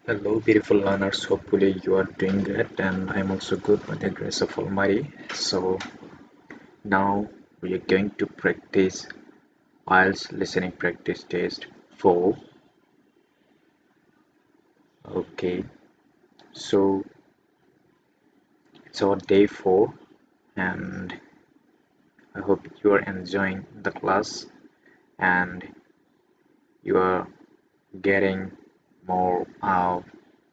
Hello, beautiful learners. Hopefully, you are doing good, and I'm also good by the grace of Almighty. So, now we are going to practice IELTS listening practice test 4. Okay, so it's our day 4, and I hope you are enjoying the class and you are getting more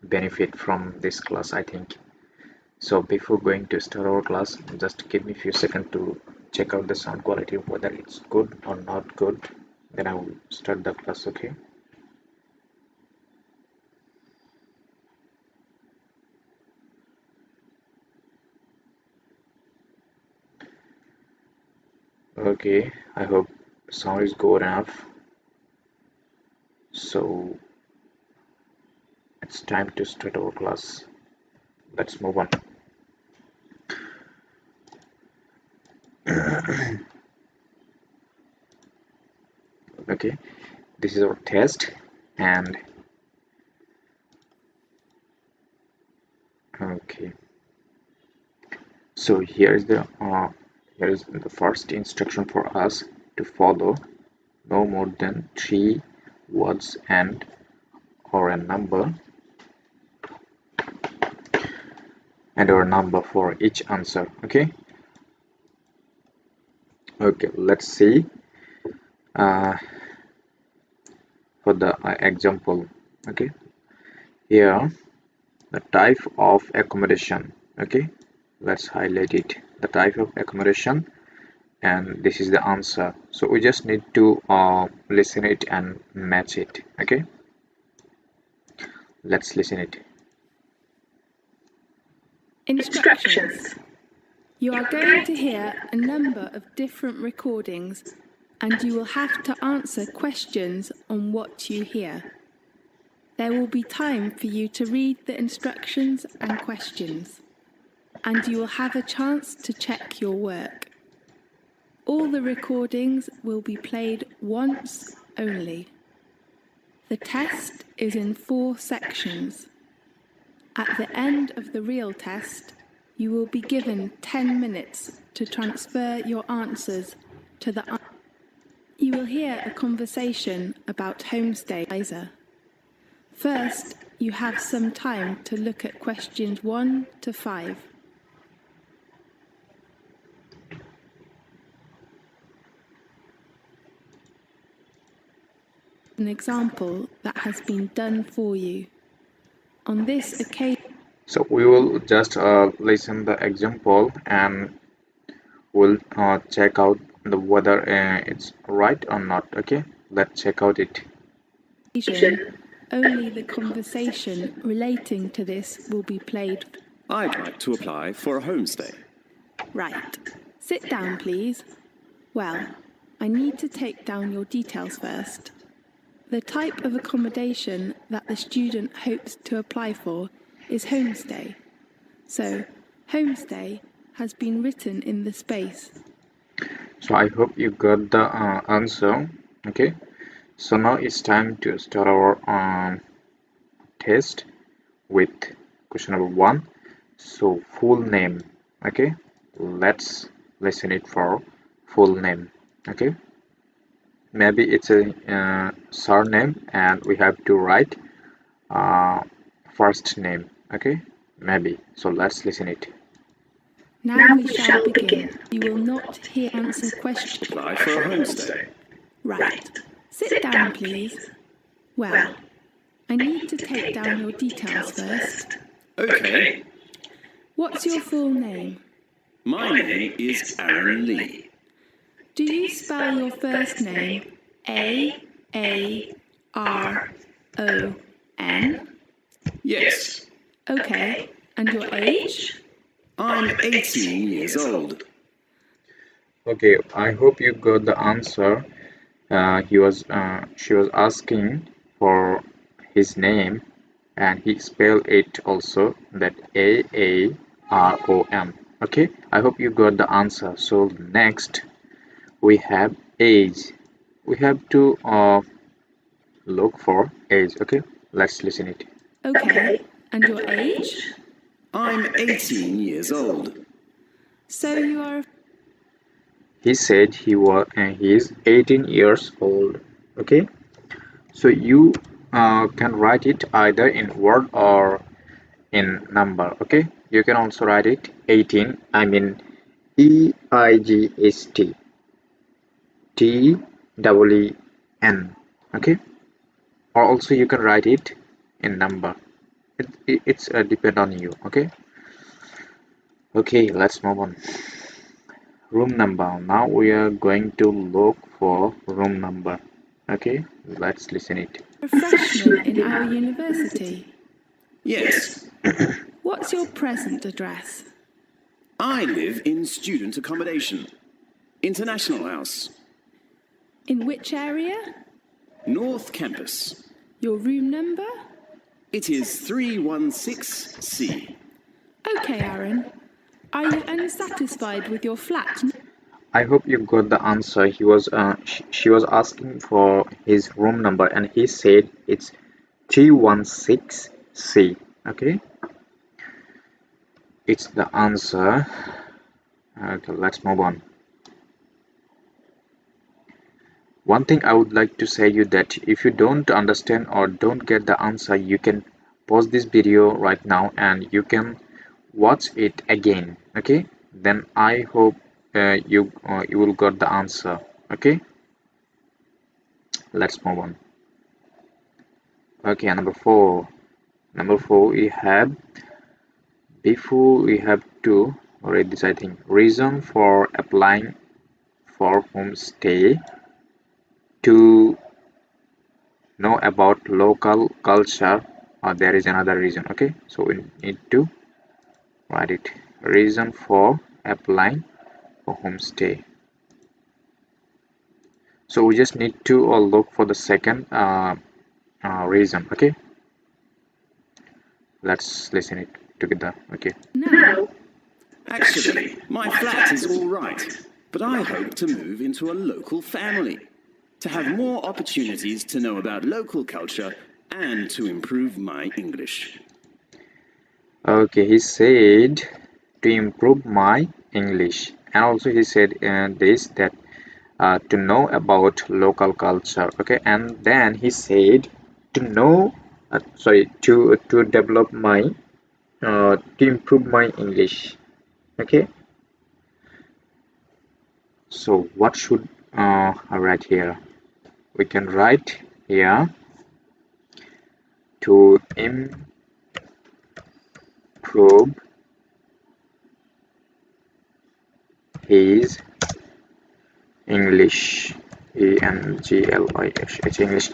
benefit from this class, I think. So before going to start our class, just give me a few seconds to check out the sound quality, whether it's good or not good. Then I will start the class, okay? Okay, I hope sound is good enough. So it's time to start our class. Let's move on. Okay, this is our test, and okay, so here is the first instruction for us to follow. No more than 3 words and or a number and or number for each answer. Okay, let's see for the example. Okay, here the type of accommodation. Okay, let's highlight it, the type of accommodation, and this is the answer. So we just need to listen it and match it. Okay, let's listen it. Instructions. You are going to hear a number of different recordings, and you will have to answer questions on what you hear. There will be time for you to read the instructions and questions, and you will have a chance to check your work. All the recordings will be played once only. The test is in 4 sections. At the end of the real test, you will be given 10 minutes to transfer your answers to the answer. You will hear a conversation about homestay. First, you have some time to look at questions 1 to 5. An example that has been done for you. On this occasion, so we will just listen the example and we'll check out whether it's right or not. Okay, let's check out it. only the conversation relating to this will be played. I'd like to apply for a homestay. Right. Sit down, please. Well, I need to take down your details first. The type of accommodation that the student hopes to apply for is homestay. So, homestay has been written in the space. So I hope you got the answer. Okay, so now it's time to start our test with question number 1. So full name. Okay, let's listen it for full name. Okay, maybe it's a surname and we have to write first name. Okay, maybe, so let's listen it. Now we shall begin. You will not hear answer questions. Apply for a homestay. Right. Sit down, please. Well, I need to take down your details first. Okay. What's your full name? My name is Aaron Lee. Do you spell your first name A-A-R-O-N? Yes. Okay. And your age? I'm 18 years old. Okay, I hope you got the answer. She was asking for his name, and he spelled it also, that A-A-R-O-N. Okay, I hope you got the answer. So next we have age. We have to look for age. Okay, let's listen it. Okay. And your age? I'm 18 years old. So you are. He said he is 18 years old. Okay, so you can write it either in word or in number. Okay, you can also write it 18, I mean EIGST TEEN. Okay, or also you can write it in number. It's depend on you. Okay, let's move on. Room number. Now we are going to look for room number. Okay, let's listen it. A freshman in our university. Yes, What's your present address? I live in student accommodation. International House. In which area? North Campus. Your room number? It is 316C. Okay, Aaron. Are you unsatisfied with your flat? I hope you got the answer. She was asking for his room number and he said it's 316C. Okay, it's the answer. Okay, let's move on. One thing I would like to say you that if you don't understand or don't get the answer, you can pause this video right now and you can watch it again. Okay, then I hope you will got the answer. Okay, let's move on. Okay, number four we have, before we have to read this, I think. Reason for applying for homestay: to know about local culture, or there is another reason. Okay, so we need to write it. Reason for applying for homestay. So we just need to look for the second reason. Okay, let's listen it together. Okay. Now, Actually, my flat is all right, but I hope to move into a local family, to have more opportunities to know about local culture and to improve my English. Okay, he said to improve my English, and also he said this that to know about local culture. Okay, and then he said to know, to develop my to improve my English. Okay, so what should I write here? We can write here to improve his English, English, English.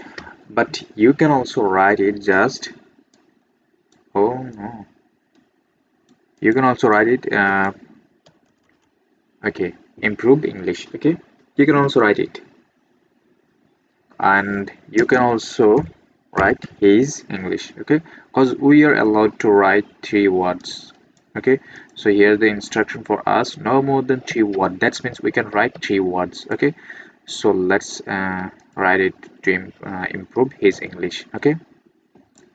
But you can also write it just, oh no, you can also write it okay, improve English. Okay, you can also write it, and you can also write his English. Okay, because we are allowed to write 3 words. Okay, so here the instruction for us: no more than 3 words. That means we can write 3 words. Okay, so let's write it to improve his English. Okay,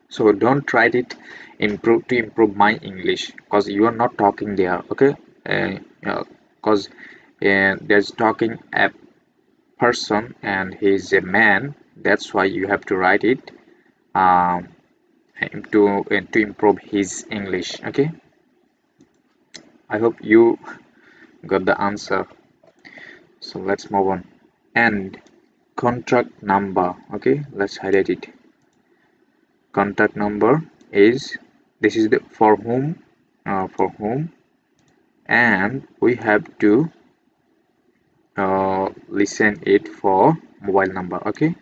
so don't write it improve to improve my English, because you are not talking there. Okay, because there's talking a person and he's a man, that's why you have to write it um, to improve his English. Okay, I hope you got the answer. So let's move on. And contract number. Okay, let's highlight it. Contact number is, this is the for whom, and we have to listen it for mobile number. Okay,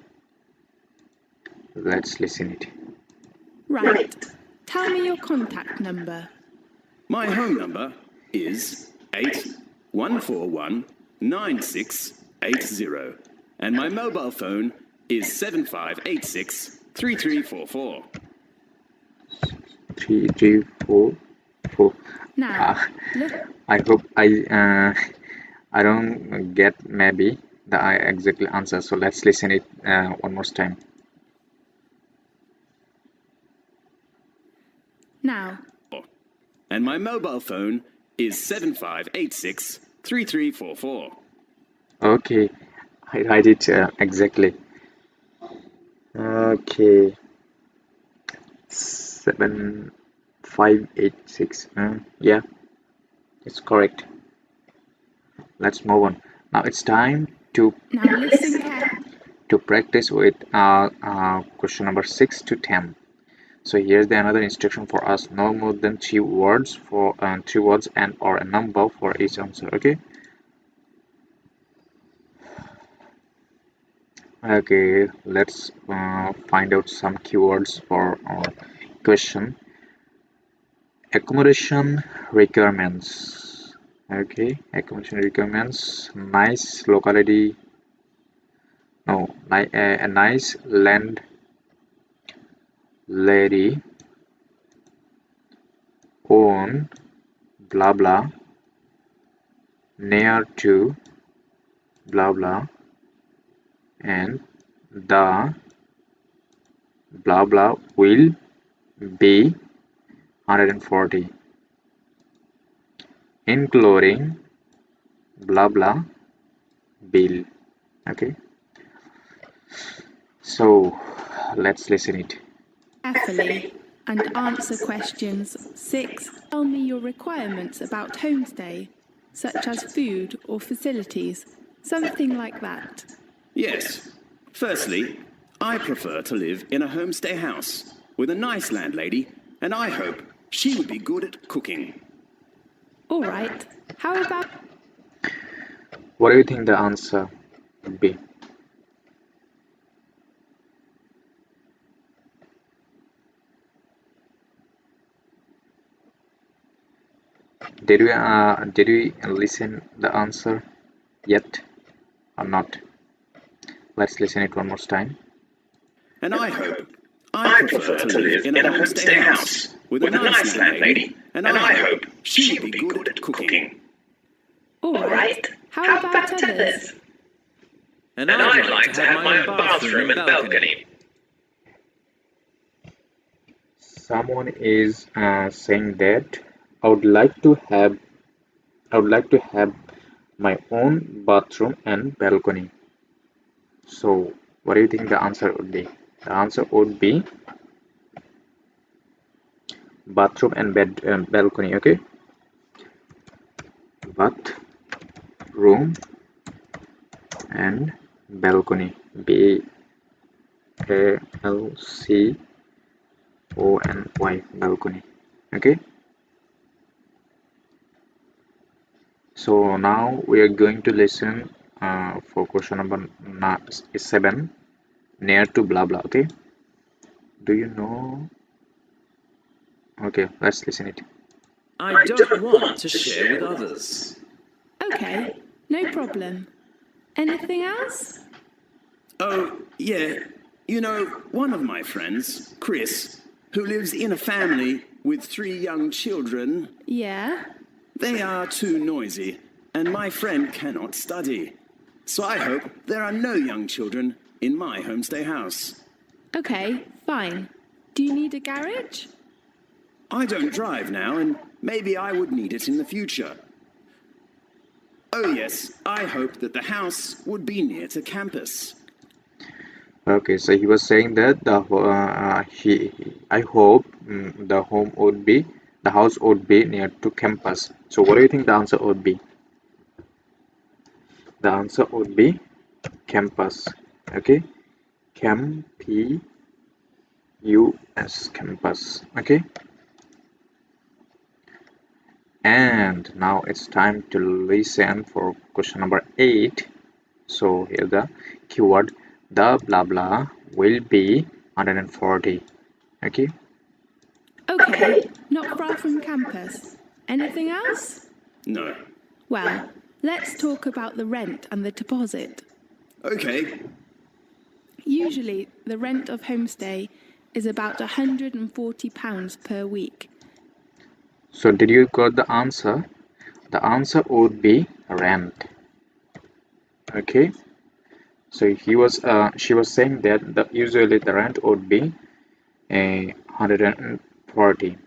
let's listen it. right. Tell me your contact number. My home number is 81419680, and my mobile phone is 75863344. 3344. Now, look. I hope I don't get maybe the exactly answer. So let's listen it one more time. Now. And my mobile phone is 7586 3344. Okay, I write it exactly. Okay, 7586. Yeah, it's correct. Let's move on. Now it's time to Listen carefully. practice with question number 6 to 10. So here's another instruction for us: no more than three words and or a number for each answer. Okay, let's find out some keywords for our question. Accommodation requirements. Okay, accommodation requirements. Nice locality. No, a nice land lady own blah blah near to blah blah and the blah blah will be 140 including blah blah bill. Okay, so let's listen it Carefully and answer questions 6. Tell me your requirements about homestay, such as food or facilities, something like that. Yes. Firstly, I prefer to live in a homestay house with a nice landlady, and I hope she would be good at cooking. All right. How about What do you think the answer would be? Did we listen the answer yet or not? Let's listen it one more time. And I hope I prefer to live in a homestay house with a nice landlady, and I hope she would be good at cooking. All right. How about others? And I'd like to have my own bathroom and balcony. Someone is saying that I would like to have my own bathroom and balcony. So what do you think the answer would be? The answer would be bathroom and balcony. Okay, bathroom and balcony. BALCONY, balcony. Okay, so now we are going to listen for question number 7, near to blah blah. Okay, do you know? Okay, let's listen it. I don't want to share with others. Okay, no problem. Anything else? Oh, yeah. You know, one of my friends, Chris, who lives in a family with 3 young children, Yeah. they are too noisy, and my friend cannot study. So I hope there are no young children in my homestay house. Okay, fine. Do you need a garage? I don't drive now, and maybe I would need it in the future. Oh yes, I hope that the house would be near to campus. Okay, so he was saying that I hope the house would be near to campus. So what do you think the answer would be? The answer would be campus. Okay, campus, campus. Okay, and now it's time to listen for question number 8. So here the keyword: the blah blah will be 140. Okay, Okay, not far from campus. Anything else? No. Well, let's talk about the rent and the deposit. Okay. Usually, the rent of homestay is about £140 per week. so did you got the answer? The answer would be rent. Okay, so she was saying that usually the rent would be 140.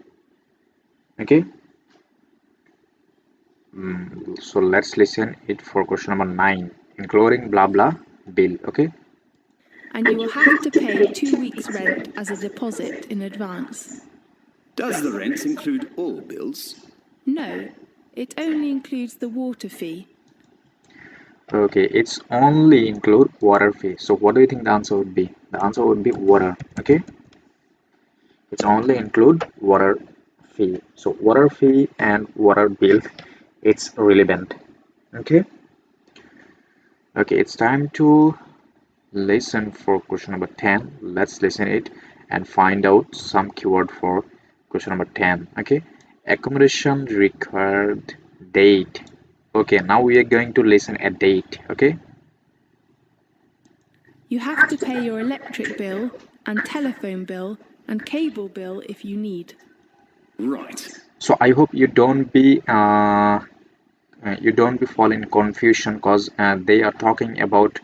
Okay. So let's listen it for question number 9, including blah blah bill. Okay. And you will have to pay 2 weeks' rent as a deposit in advance. Does the rent include all bills? No, it only includes the water fee. Okay, it's only include water fee. So what do you think the answer would be? The answer would be water. Okay, it's only include water fee. So water fee and water bill, it's relevant. Okay. Okay, it's time to listen for question number 10. Let's listen it and find out some keyword for question number 10. Okay, accommodation required date. Okay, now we are going to listen a date. Okay. You have to pay your electric bill and telephone bill and cable bill if you need. Right. So I hope you don't be fall in confusion, because they are talking about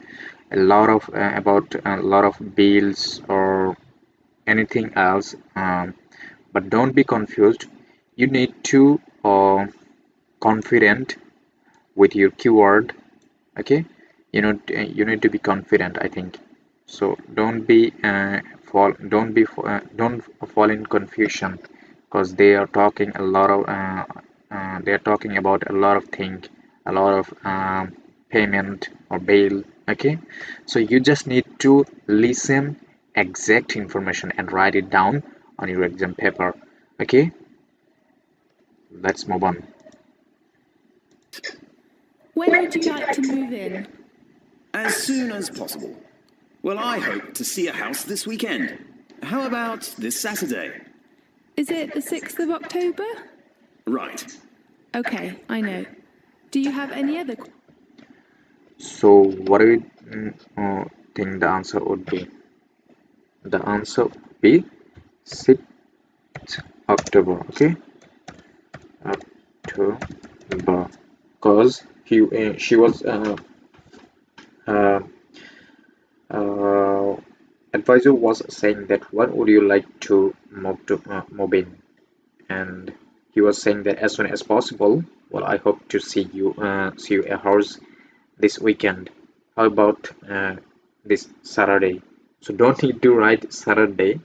a lot of bills or anything else, but don't be confused. You need to confident with your keyword. Okay, you need to be confident, I think. So don't fall in confusion, because they are talking a lot of they are talking about a lot of thing, a lot of payment or bail. Okay, so you just need to listen exact information and write it down on your exam paper. Okay, let's move on. When would you like to move in? As soon as possible. Well, I hope to see a house this weekend. How about this Saturday? Is it the 6th of October? Right. Okay, I know. Do you have any other? So what do you think the answer would be? The answer would be 6th October. Okay, October, because she was uh, uh, advisor was saying that when would you like to move in, and he was saying that as soon as possible. Well, I hope to see you a house this weekend. How about this Saturday? So don't need to write Saturday.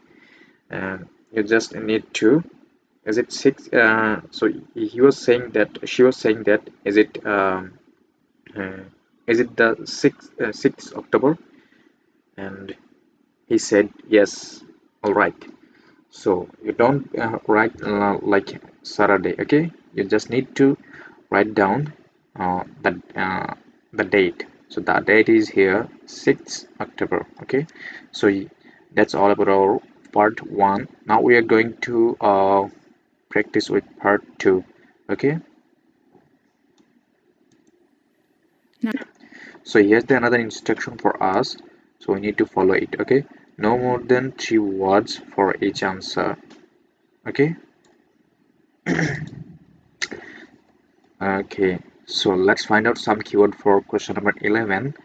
You just need to. Is it six? So he was saying that she was saying that uh, is it the 6th October? And he said yes. All right. So you don't write like Saturday. Okay. You just need to write down the date. So the date is here, 6th October. Okay, so that's all about our part 1. Now we are going to practice with part 2. Okay, Now, so here's the another instruction for us, so we need to follow it. Okay, no more than 3 words for each answer. Okay. Okay, so let's find out some keyword for question number 11.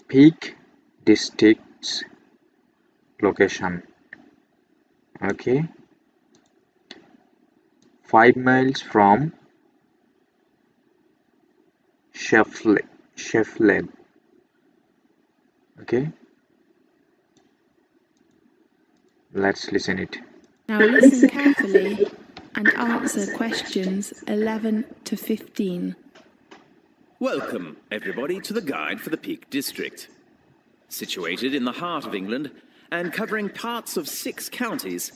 Peak districts location. Okay, 5 miles from Sheffield. Okay, let's listen it. now listen carefully and answer questions 11 to 15. Welcome, everybody, to the Guide for the Peak District. Situated in the heart of England and covering parts of 6 counties,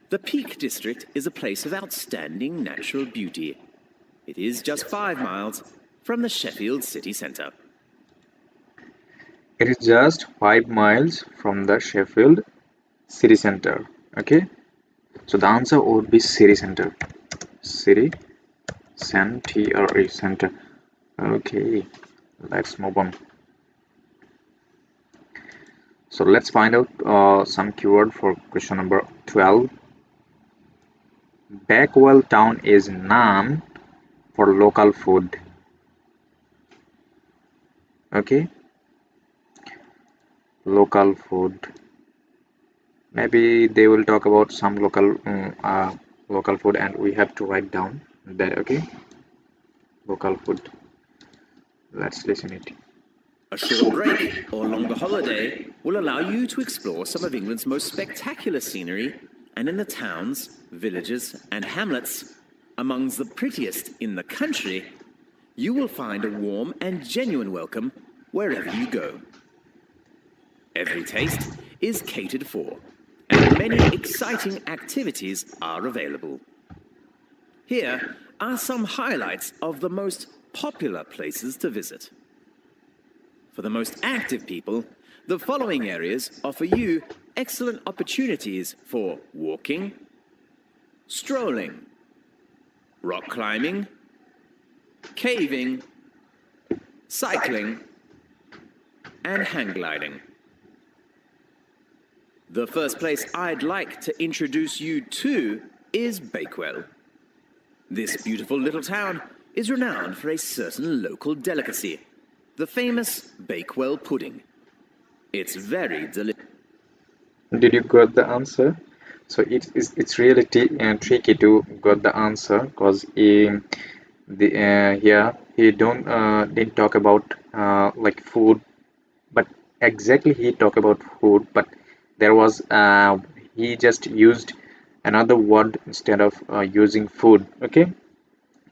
the Peak District is a place of outstanding natural beauty. It is just 5 miles from the Sheffield city centre. It is just 5 miles from the Sheffield city center. Okay, so the answer would be city center. City center. Okay, let's move on. So let's find out some keyword for question number 12. Backwell town is known for local food. Okay, local food. Maybe they will talk about some local local food, and we have to write down that. Okay, local food. Let's listen it. A short break or longer holiday will allow you to explore some of England's most spectacular scenery, and in the towns, villages, and hamlets, amongst the prettiest in the country, you will find a warm and genuine welcome wherever you go. Every taste is catered for, and many exciting activities are available. Here are some highlights of the most popular places to visit. For the most active people, the following areas offer you excellent opportunities for walking, strolling, rock climbing, caving, cycling, and hang gliding. The first place I'd like to introduce you to is Bakewell. This beautiful little town is renowned for a certain local delicacy, the famous Bakewell pudding. It's very delicious. Did you got the answer? So it's really tricky to got the answer, because here he didn't talk about like food, but exactly he talked about food, but there was he just used another word instead of using food. Okay,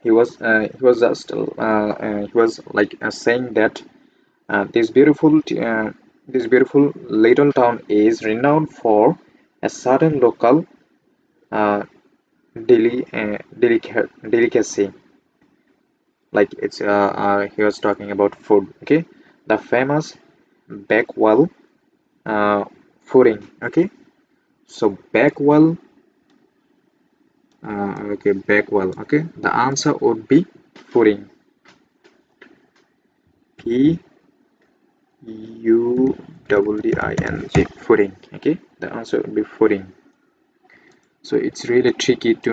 he was like saying that this beautiful little town is renowned for a certain local uh, delicacy. Like he was talking about food. Okay, the famous Bakewell pudding. Okay, so Bakewell. Okay, Bakewell. Okay, the answer would be pudding. P U D I N G, pudding. Okay, the answer would be pudding. So it's really tricky to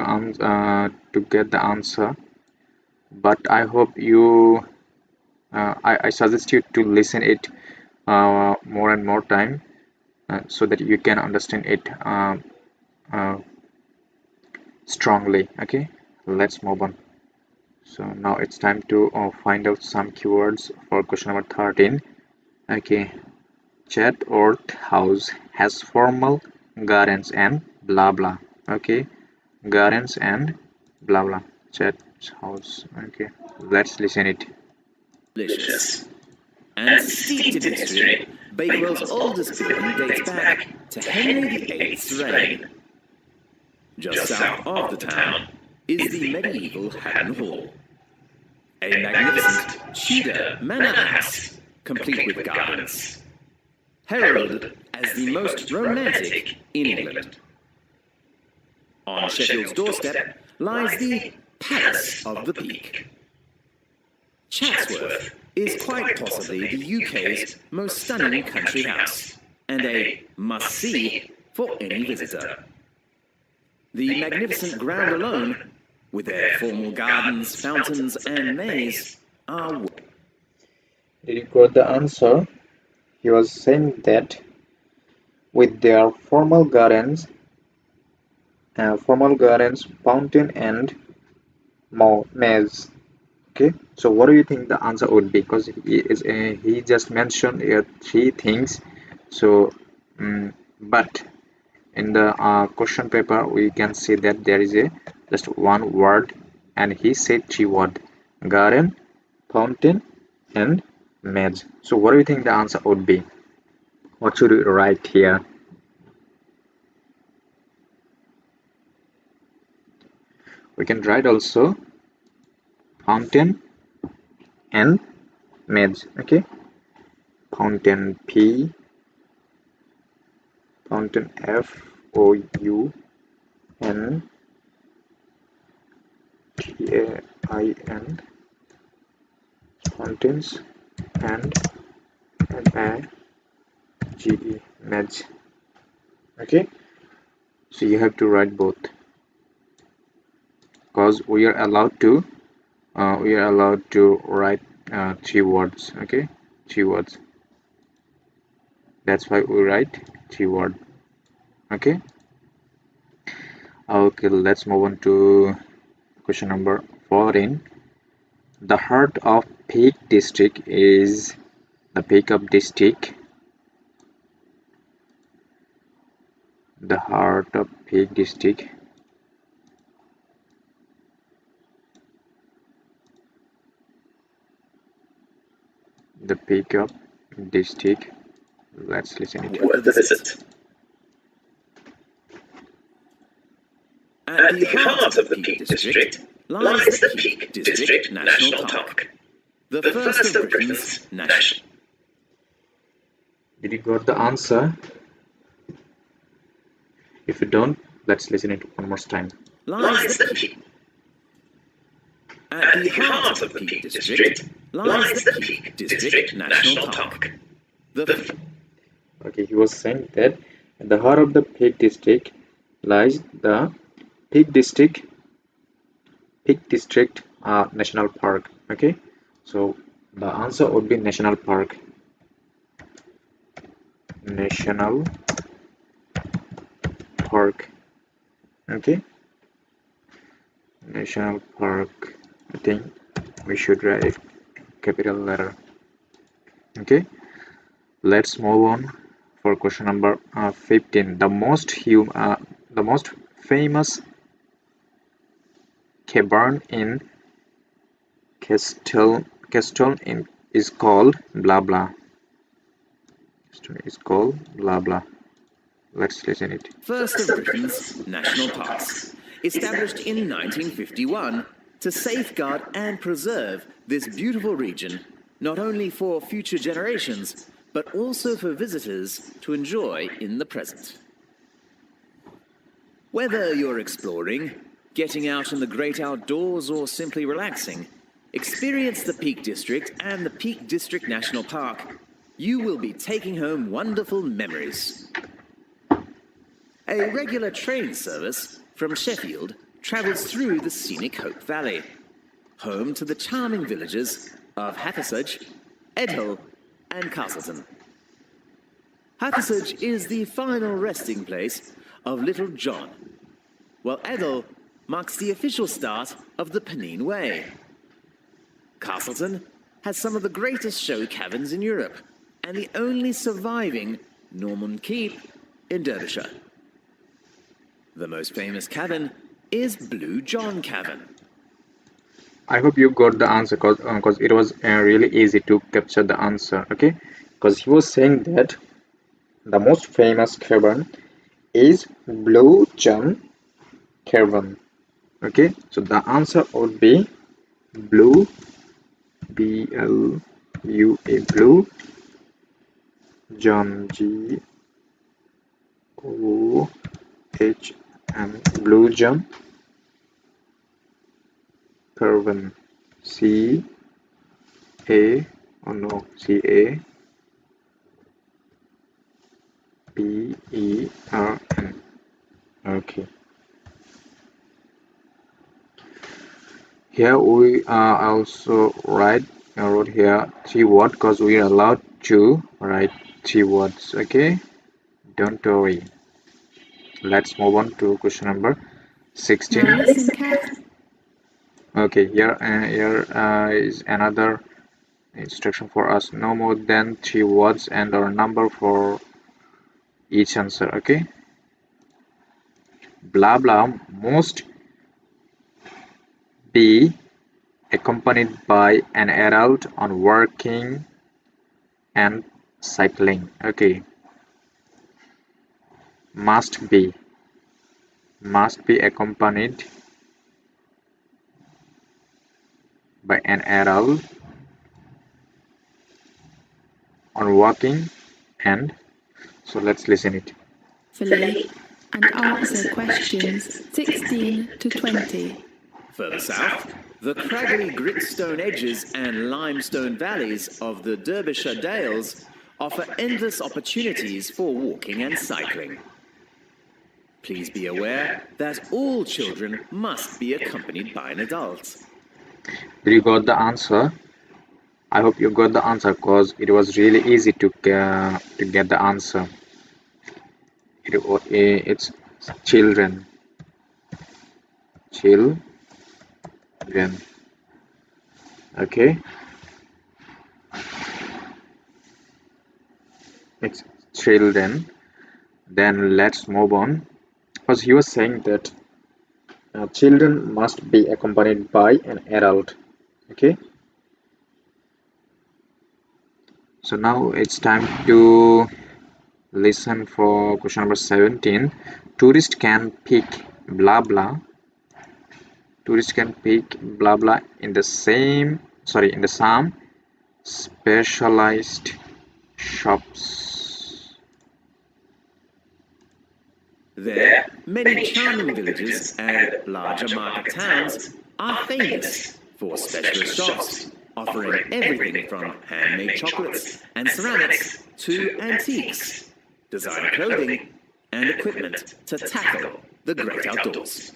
get the answer, but I hope you I suggest you to listen it more and more time, so that you can understand it uh, strongly. Okay, let's move on. So now it's time to find out some keywords for question number 13. Okay, Chatsworth House has formal gardens and blah blah. Okay, gardens and blah blah. Chatsworth House. Okay, let's listen it. Delicious. And steeped in history, Bakewell's oldest building dates back to Henry VIII's reign. Just south of the town is the medieval Haddon Hall, a magnificent Tudor manor house, complete with gardens, heralded as the most romantic in England. On Sheffield's doorstep lies the Palace of the Peak. Chatsworth is quite possibly the UK's most stunning country house, and a must-see for any visitor. The magnificent ground alone, with their formal gardens, fountains, and maze, are... Did you got the answer? He was saying that with their formal gardens, fountain, and maze. Okay, so what do you think the answer would be? Because he just mentioned three things. So, but in the question paper we can see that there is a just one word, and he said three words: garden, fountain, and maze. So what do you think the answer would be? What should we write here? We can write also fountain and maze. Okay, fountain, fountain, FOUNTAIN, fountains, and MAGE, maze. Okay, so you have to write both, because we are allowed to write three words. Okay, three words. That's why we write three words. Okay, Okay, let's move on to question number 14. The heart of Peak District is the Pickup District. The heart of Peak District. The Pickup District. Let's listen it. Worth a visit. At the heart of the Peak District lies the Peak District National Park, the first of Britain's national. Did you got the answer? If you don't, let's listen it one more time. Lies the Peak. At the heart of the Peak District lies the Peak District National Park. Okay, he was saying that at the heart of the Peak District lies the Peak District National Park. Okay, so the answer would be National Park. National Park. Okay, National Park. I think we should write it capital letter. Okay, let's move on for question number 15. The most famous cavern in Castle is called blah blah. Is called blah blah. Let's listen it. First of Britain's national parks, established in 1951 to safeguard and preserve this beautiful region, not only for future generations, but also for visitors to enjoy in the present. Whether you're exploring, getting out in the great outdoors, or simply relaxing, experience the Peak District and the Peak District National Park. You will be taking home wonderful memories. A regular train service from Sheffield travels through the scenic Hope Valley, home to the charming villages of Hathersage, Edhill, and Castleton. Hathersage is the final resting place of Little John, while Edhill marks the official start of the Pennine Way. Castleton has some of the greatest show caverns in Europe and the only surviving Norman keep in Derbyshire. The most famous cavern is Blue John Cavern. I hope you got the answer because it was really easy to capture the answer. Okay, because he was saying that the most famous cavern is Blue John Cavern. Okay, so the answer would be Blue, B-L-U-A, Blue John, G-O-H-N, Blue John Cavern, C-A-P-E-R-N. Okay. Here we also wrote here 3 words because we are allowed to write 3 words. Okay, don't worry. Let's move on to question number 16. Now listen carefully. Okay, here is another instruction for us. No more than 3 words and or number for each answer. Okay, blah blah must be accompanied by an adult on walking and cycling. Okay, must be accompanied by an adult on walking and so let's listen it. And answer questions 16 to 20. Further south, the craggy gritstone edges and limestone valleys of the Derbyshire Dales offer endless opportunities for walking and cycling. Please be aware that all children must be accompanied by an adult. Did you got the answer? I hope you got the answer because it was really easy to get the answer. It's children. children. Okay, it's children. Then let's move on, because he was saying that children must be accompanied by an adult. Okay, so now it's time to listen for question number 17. Tourists can pick blah blah. Tourists can pick blah blah in the some specialized shops. There, many charming villages and larger market towns are famous for specialist shops, offering everything from handmade chocolates and ceramics to antiques, designer clothing, and equipment to tackle the great outdoors.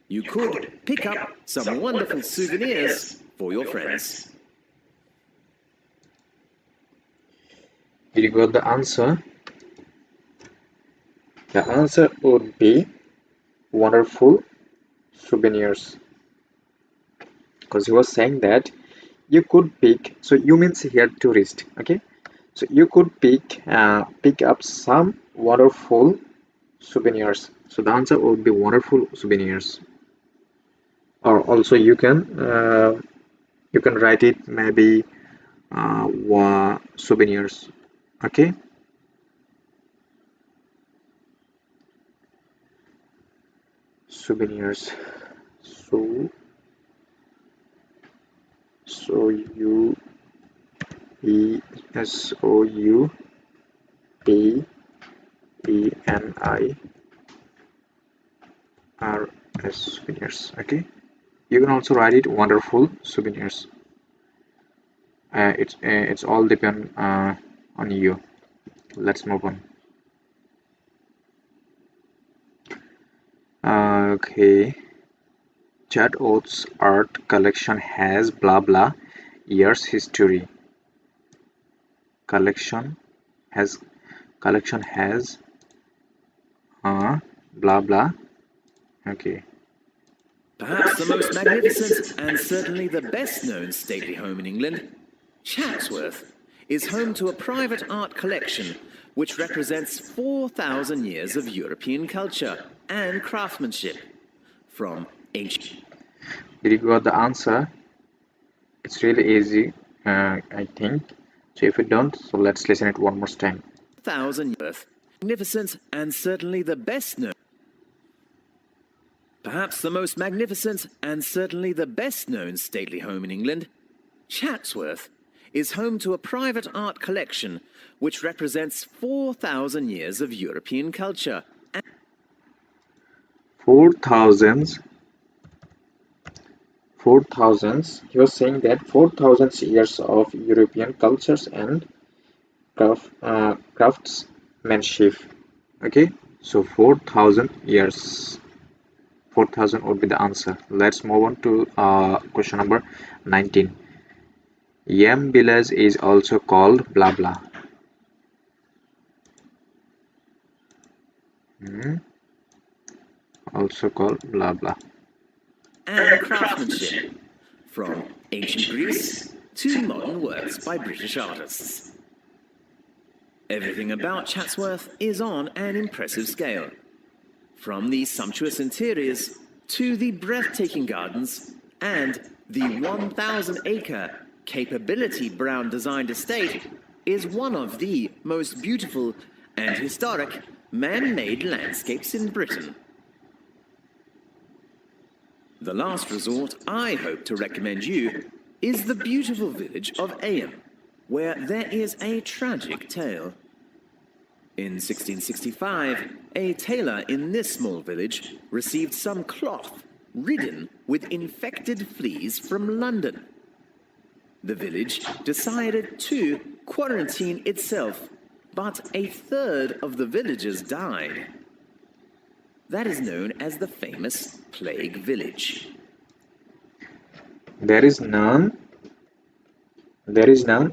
You could pick up some wonderful souvenirs for your friends. Did you got the answer? The answer would be wonderful souvenirs, because he was saying that you could pick, so you means here tourist. Okay, so you could pick up some wonderful souvenirs. So the answer would be wonderful souvenirs. Or also you can write it maybe souvenirs. Okay, souvenirs. So U E S O U P E N I R S, souvenirs. Okay, you can also write it wonderful souvenirs. It's all depend on you. Let's move on. Okay, Chatsworth's art collection has blah blah years history. Collection has blah blah. Okay, Perhaps the most magnificent and certainly the best known stately home in England, Chatsworth, is home to a private art collection which represents 4,000 years of European culture and craftsmanship, from ancient. did you got the answer? It's really easy, I think. So if you don't, so let's listen it one more time. 1,000 years, magnificent and certainly the best known. Perhaps the most magnificent and certainly the best known stately home in England, Chatsworth, is home to a private art collection which represents 4,000 years of European culture. 4,000. He was saying that 4,000 years of European cultures and craftsmanship. Okay, so 4,000 years. 4,000 would be the answer. Let's move on to question number 19. Yam village is also called blah blah. Also called blah blah. And craftsmanship, from ancient Greece to modern works by British artists. Everything about Chatsworth is on an impressive scale, from the sumptuous interiors to the breathtaking gardens and the 1,000-acre Capability Brown designed estate is one of the most beautiful and historic man-made landscapes in Britain. The last resort I hope to recommend you is the beautiful village of Ayham, where there is a tragic tale. In 1665, a tailor in this small village received some cloth ridden with infected fleas from London. The village decided to quarantine itself, but a third of the villagers died. That is known as the famous Plague Village. There is known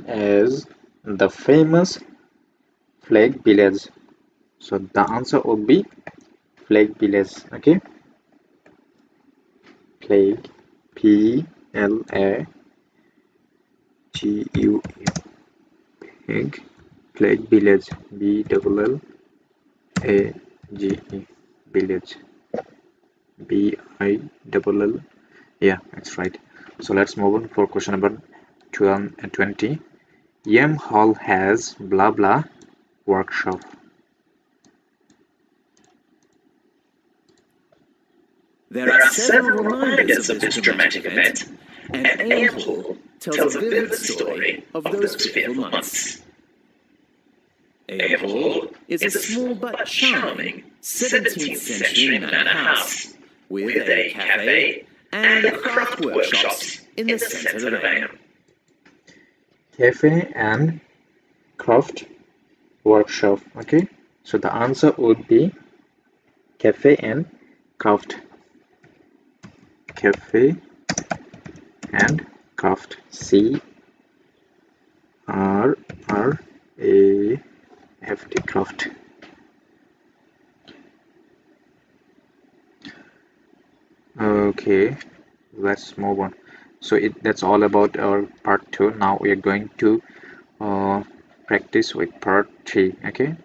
as the famous Plague Village. So the answer would be Plague Village. Okay. plague, P-L-A-G-U-E, pig, plague, village, B-double-L-A-G-E, village, B-I-double-L, yeah, that's right. So let's move on for question number 12 and 20. Yam Hall has blah blah workshop. There are several reminders of this dramatic event, and Ale Hall tells a vivid story of those fearful months. Ale Hall is a small but charming 17th century manor house with a cafe and craft workshops in the centre of town. Cafe and craft workshop. Okay, so the answer would be cafe and craft. Cafe and craft. C-R-R-A-F-T, craft. Okay, let's move on. So that's all about our part 2. Now we are going to practice with part 3. Okay,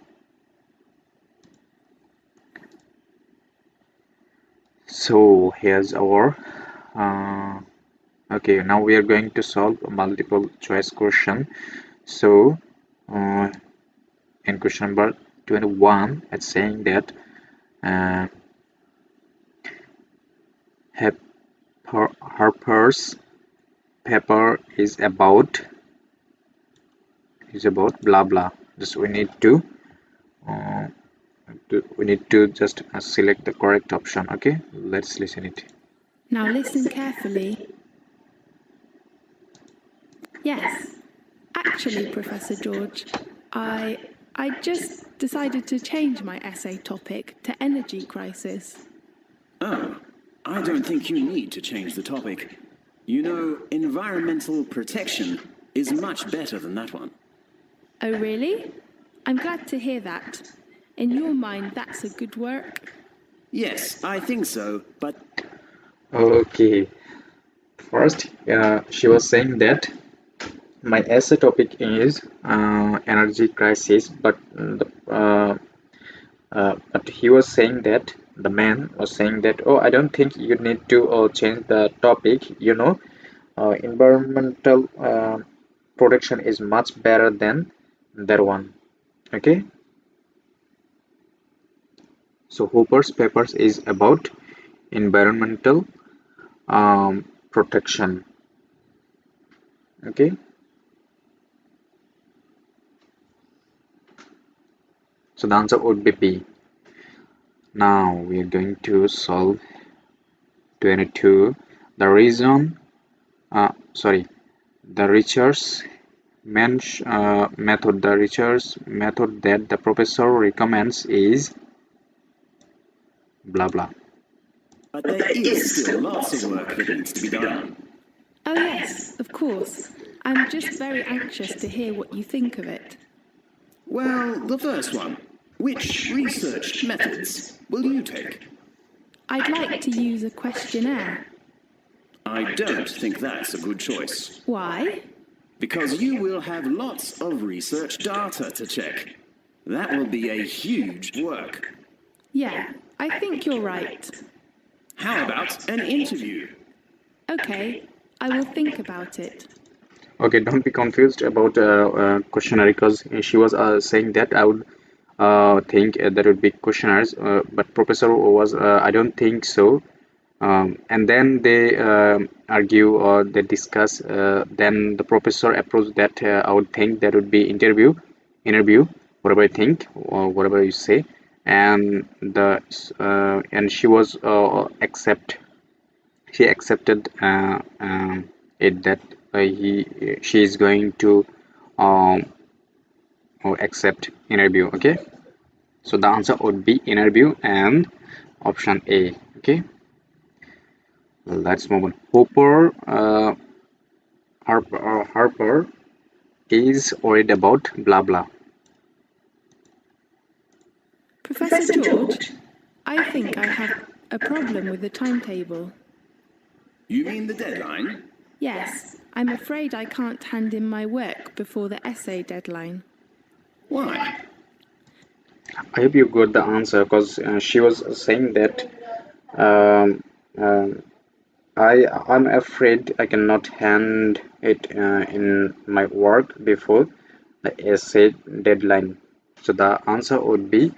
so here's our okay, now we are going to solve a multiple choice question. So in question number 21, it's saying that Harper's paper is about blah blah. Just we need to just select the correct option. Okay, let's listen it. Now listen carefully. Yes, actually, Professor George, I just decided to change my essay topic to energy crisis. Oh, I don't think you need to change the topic. You know, environmental protection is much better than that one. Oh, really? I'm glad to hear that. In your mind, that's a good work? Yes, I think so, but... Okay, first she was saying that my essay topic is energy crisis, but but he was saying that the man was saying that, oh, I don't think you need to change the topic, you know, environmental protection is much better than that one. Okay, so Hooper's papers is about environmental protection. Okay, so the answer would be B. Now we are going to solve 22. The reason the research method that the professor recommends is blah blah. But there is still lots of work that needs to be done. Oh, yes, of course. I'm just very anxious to hear what you think of it. Well, the first one. Which research methods will you take? I'd like to use a questionnaire. I don't think that's a good choice. Why? Because you will have lots of research data to check. That will be a huge work. Yeah, I think you're right. How about an interview? Okay, I will think about it. Okay, don't be confused about questionnaire, because she was saying that I would think there would be questionnaires, but professor was I don't think so. And then they argue or they discuss. Then the professor approached that I would think that would be interview, whatever I think or whatever you say, and and she was she accepted it that she is going to um, accept interview. Okay, so the answer would be interview and option A. Okay, let's move on. Harper is worried about blah blah. Professor George, I think I have a problem with the timetable. You mean the deadline? Yes, I'm afraid I can't hand in my work before the essay deadline. Why? I hope you got the answer because she was saying that um, um, I'm afraid I cannot hand it in my work before the essay deadline. So the answer would be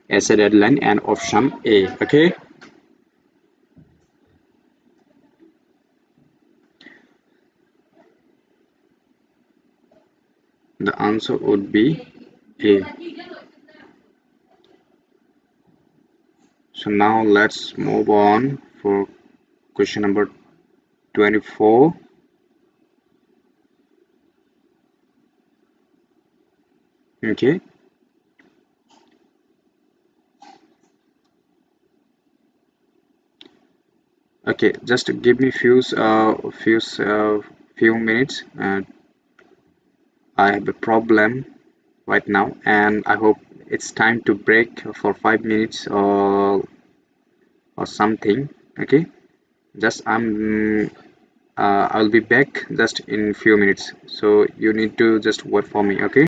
essay deadline and option A. Okay. The answer would be A. So now let's move on for question number 24. Okay. Okay, just give me few minutes. I have a problem right now, and I hope it's time to break for 5 minutes or something. Okay, just I'll be back just in few minutes. So you need to just wait for me. Okay.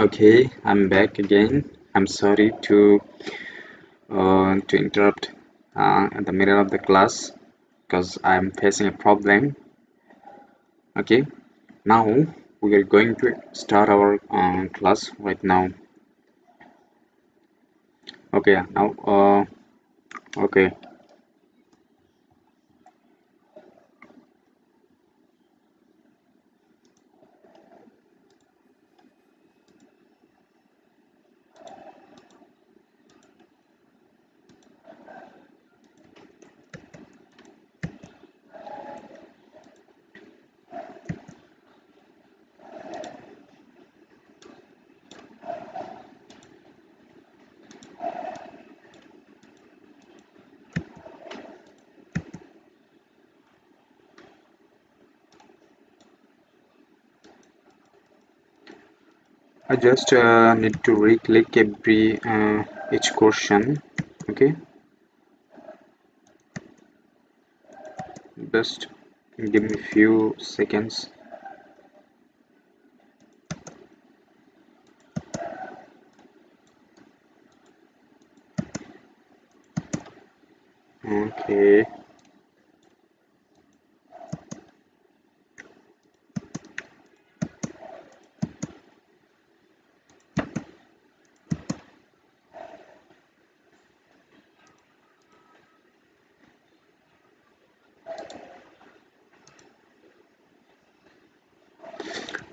Okay, I'm back again. I'm sorry to interrupt at the middle of the class because I'm facing a problem. Okay, now we are going to start our class right now. Okay, now okay. I just need to re-click every each question. Okay, just give me few seconds. Okay,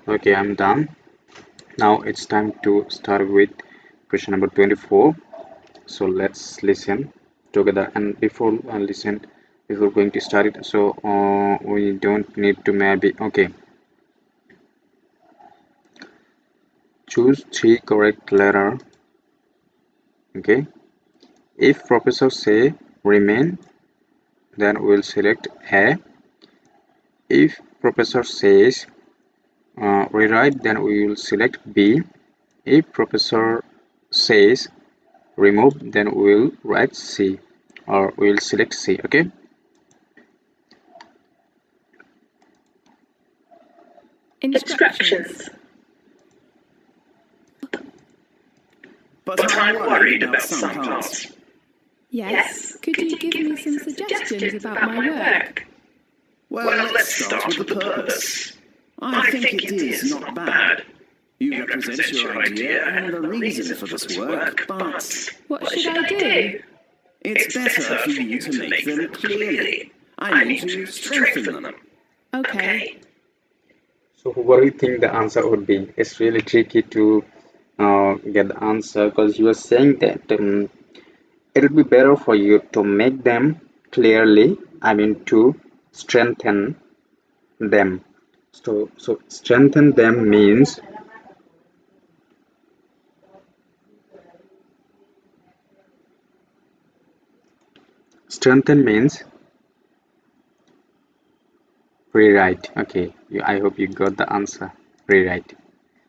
okay, I'm done. Now it's time to start with question number 24. So let's listen together, and before before going to start it, so we don't need to maybe okay. Choose three correct letter. Okay. If professor say remain, then we'll select A. If professor says rewrite, then we will select B. If professor says remove, then we will write C, or we will select C. Okay. Instructions. But I'm worried about some parts. Yes, could you give me some suggestions about my work? Well, let's start with the purpose. I think it is not bad. You represent your idea and the reason for this work, but What should I do? it's better for you to make them clearly. I need to strengthen them. Okay. So what do you think the answer would be? It's really tricky to get the answer because you are saying that it would be better for you to make them clearly. I mean to strengthen them. So strengthen them means strengthen means rewrite. Okay, I hope you got the answer. Rewrite.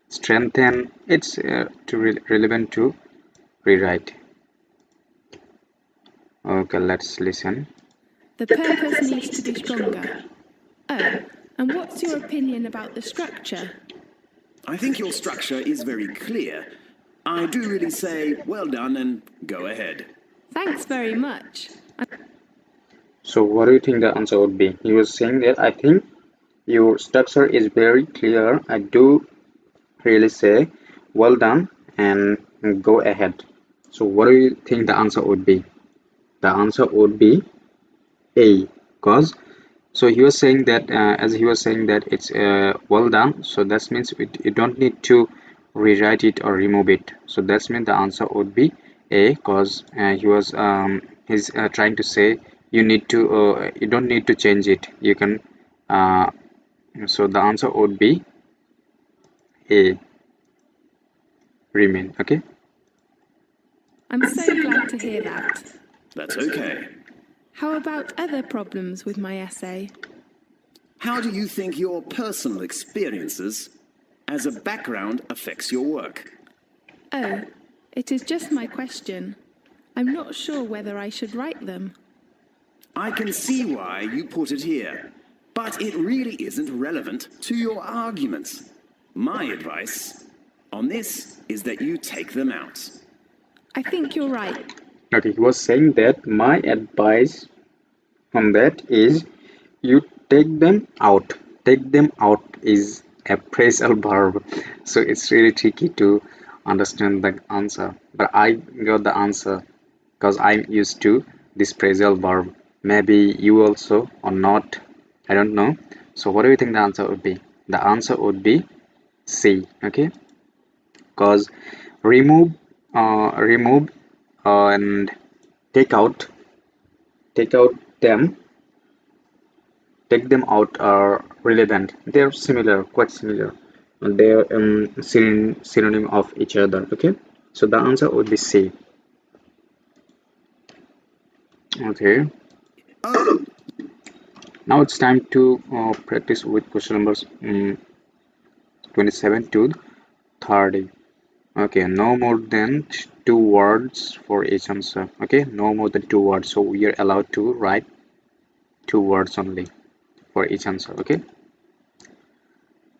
Strengthen. It's relevant to rewrite. Okay, let's listen. The purpose needs to be stronger. Oh, and what's your opinion about the structure? I think your structure is very clear. I do really say well done and go ahead. Thanks very much. So what do you think the answer would be? He was saying that I think your structure is very clear. I do really say well done and go ahead. So what do you think the answer would be? The answer would be A, because so he was saying that as he was saying that it's well done, so that means you don't need to rewrite it or remove it. So that means the answer would be A, because he's trying to say you don't need to change it. You can so the answer would be A, remain. Okay. I'm so glad to hear that. That's okay. How about other problems with my essay? How do you think your personal experiences as a background affects your work? Oh, it is just my question. I'm not sure whether I should write them. I can see why you put it here, but it really isn't relevant to your arguments. My advice on this is that you take them out. I think you're right. Okay, he was saying that my advice on that is you take them out. Take them out is a phrasal verb, so it's really tricky to understand the answer. But I got the answer because I'm used to this phrasal verb. Maybe you also or not. I don't know. So what do you think the answer would be? The answer would be C. Okay, because remove, remove, and take out, take out them, take them out are relevant. They're similar, quite similar, and they're synonym of each other. Okay, so the answer would be C. Okay, Oh, now it's time to practice with question numbers 27 to 30. Okay, no more than two words for each answer. Okay, no more than two words, so we are allowed to write two words only for each answer. Okay,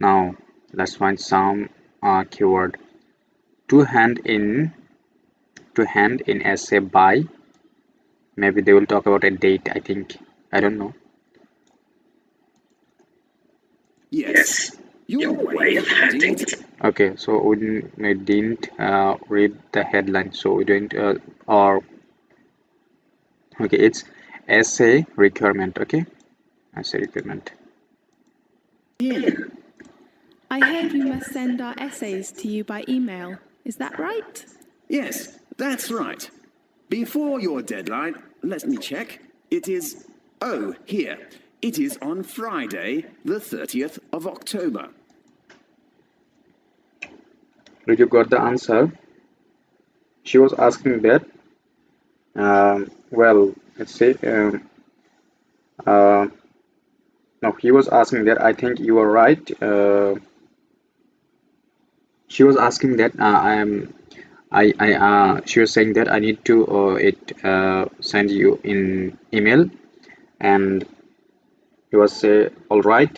now let's find some keyword. To hand in, to hand in essay by. Maybe they will talk about a date, I think. I don't know. yes. Your way of handing it. Okay, so we didn't read the headline, so we didn't or okay, it's essay requirement. Okay, essay requirement. In. I heard we must send our essays to you by email. Is that right? Yes, that's right. Before your deadline, let me check. It is, oh, here. It is on Friday, the 30th of October. Did you got the answer? She was asking that. Well, let's say. Uh, no, he was asking that. I think you are right. She was asking that she was saying that I need to send you in email, and he was say all right,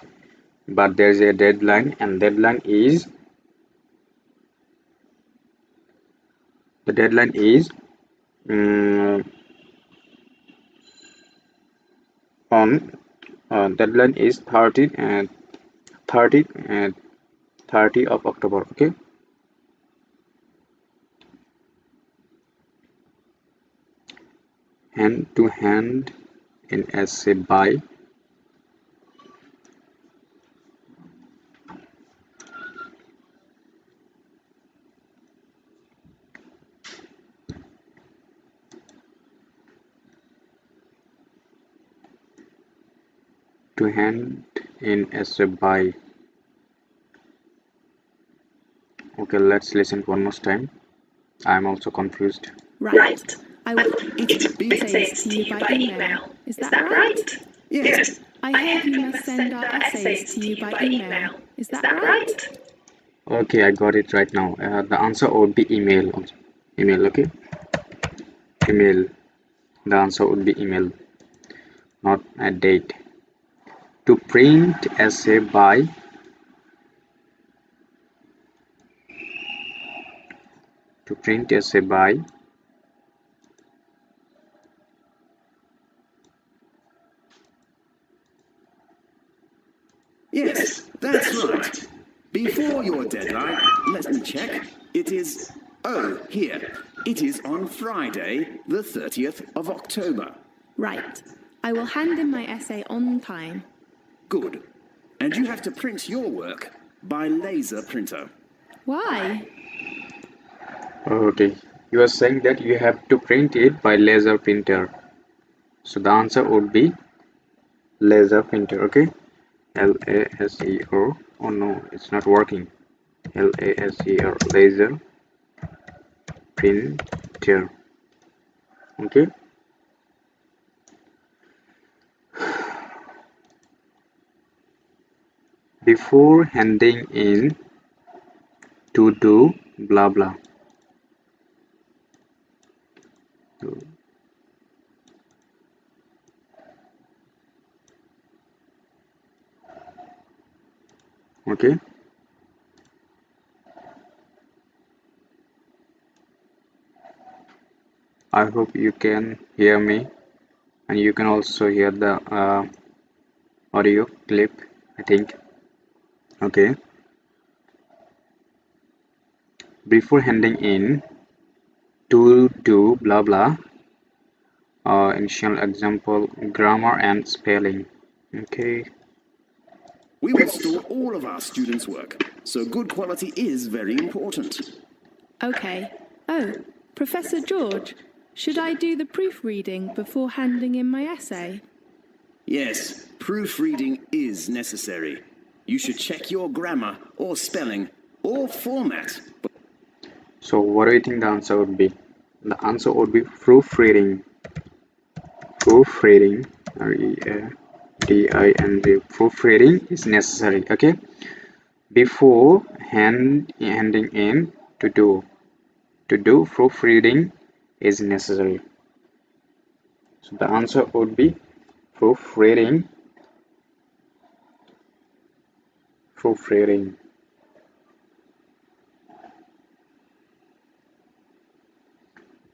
but there's a deadline, and deadline is the deadline is um, on deadline is 30 and 30 and 30 of October. Okay, hand to hand in essay by. To hand in essay by. Okay, let's listen one more time. I'm also confused. Right. I will It essays to you by email. Is that right? Yes. I heard we must send our essays to you by email. Is that right? Okay, I got it right now. The answer would be email also. Email, okay? Email. The answer would be email, not a date. To print essay by. To print essay by. Yes, that's right. Before your deadline, let me check. It is, oh, here. It is on Friday, the 30th of October. Right. I will hand in my essay on time. Good. And you have to print your work by laser printer. Why? Okay, you are saying that you have to print it by laser printer. So the answer would be laser printer, okay? L-A-S-E-R. Oh no, it's not working. L-A-S-E-R, laser printer. Okay. Before handing in to do blah blah. Okay. I hope you can hear me and you can also hear the audio clip, I think. Okay. Before handing in to do blah blah, initial example, grammar and spelling. Okay. We will store all of our students' work, so good quality is very important. Okay. Oh, Professor George, should I do the proofreading before handing in my essay? Yes, proofreading is necessary. You should check your grammar or spelling or format. So what do you think the answer would be? The answer would be proofreading. Proofreading, R-E-A-D-I-N-G. Proofreading is necessary. Okay. Before handing in to do. To do proofreading is necessary. So the answer would be proofreading. Proofreading.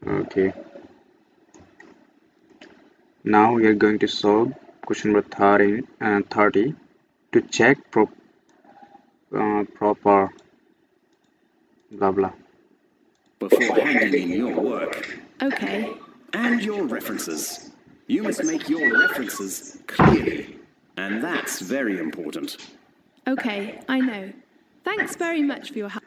Okay. Now we are going to solve question number 30 to check proper blah blah. Before handing in your work Okay. and your references. You must make your references clearly, and that's very important. Okay, I know. Thanks very much for your help.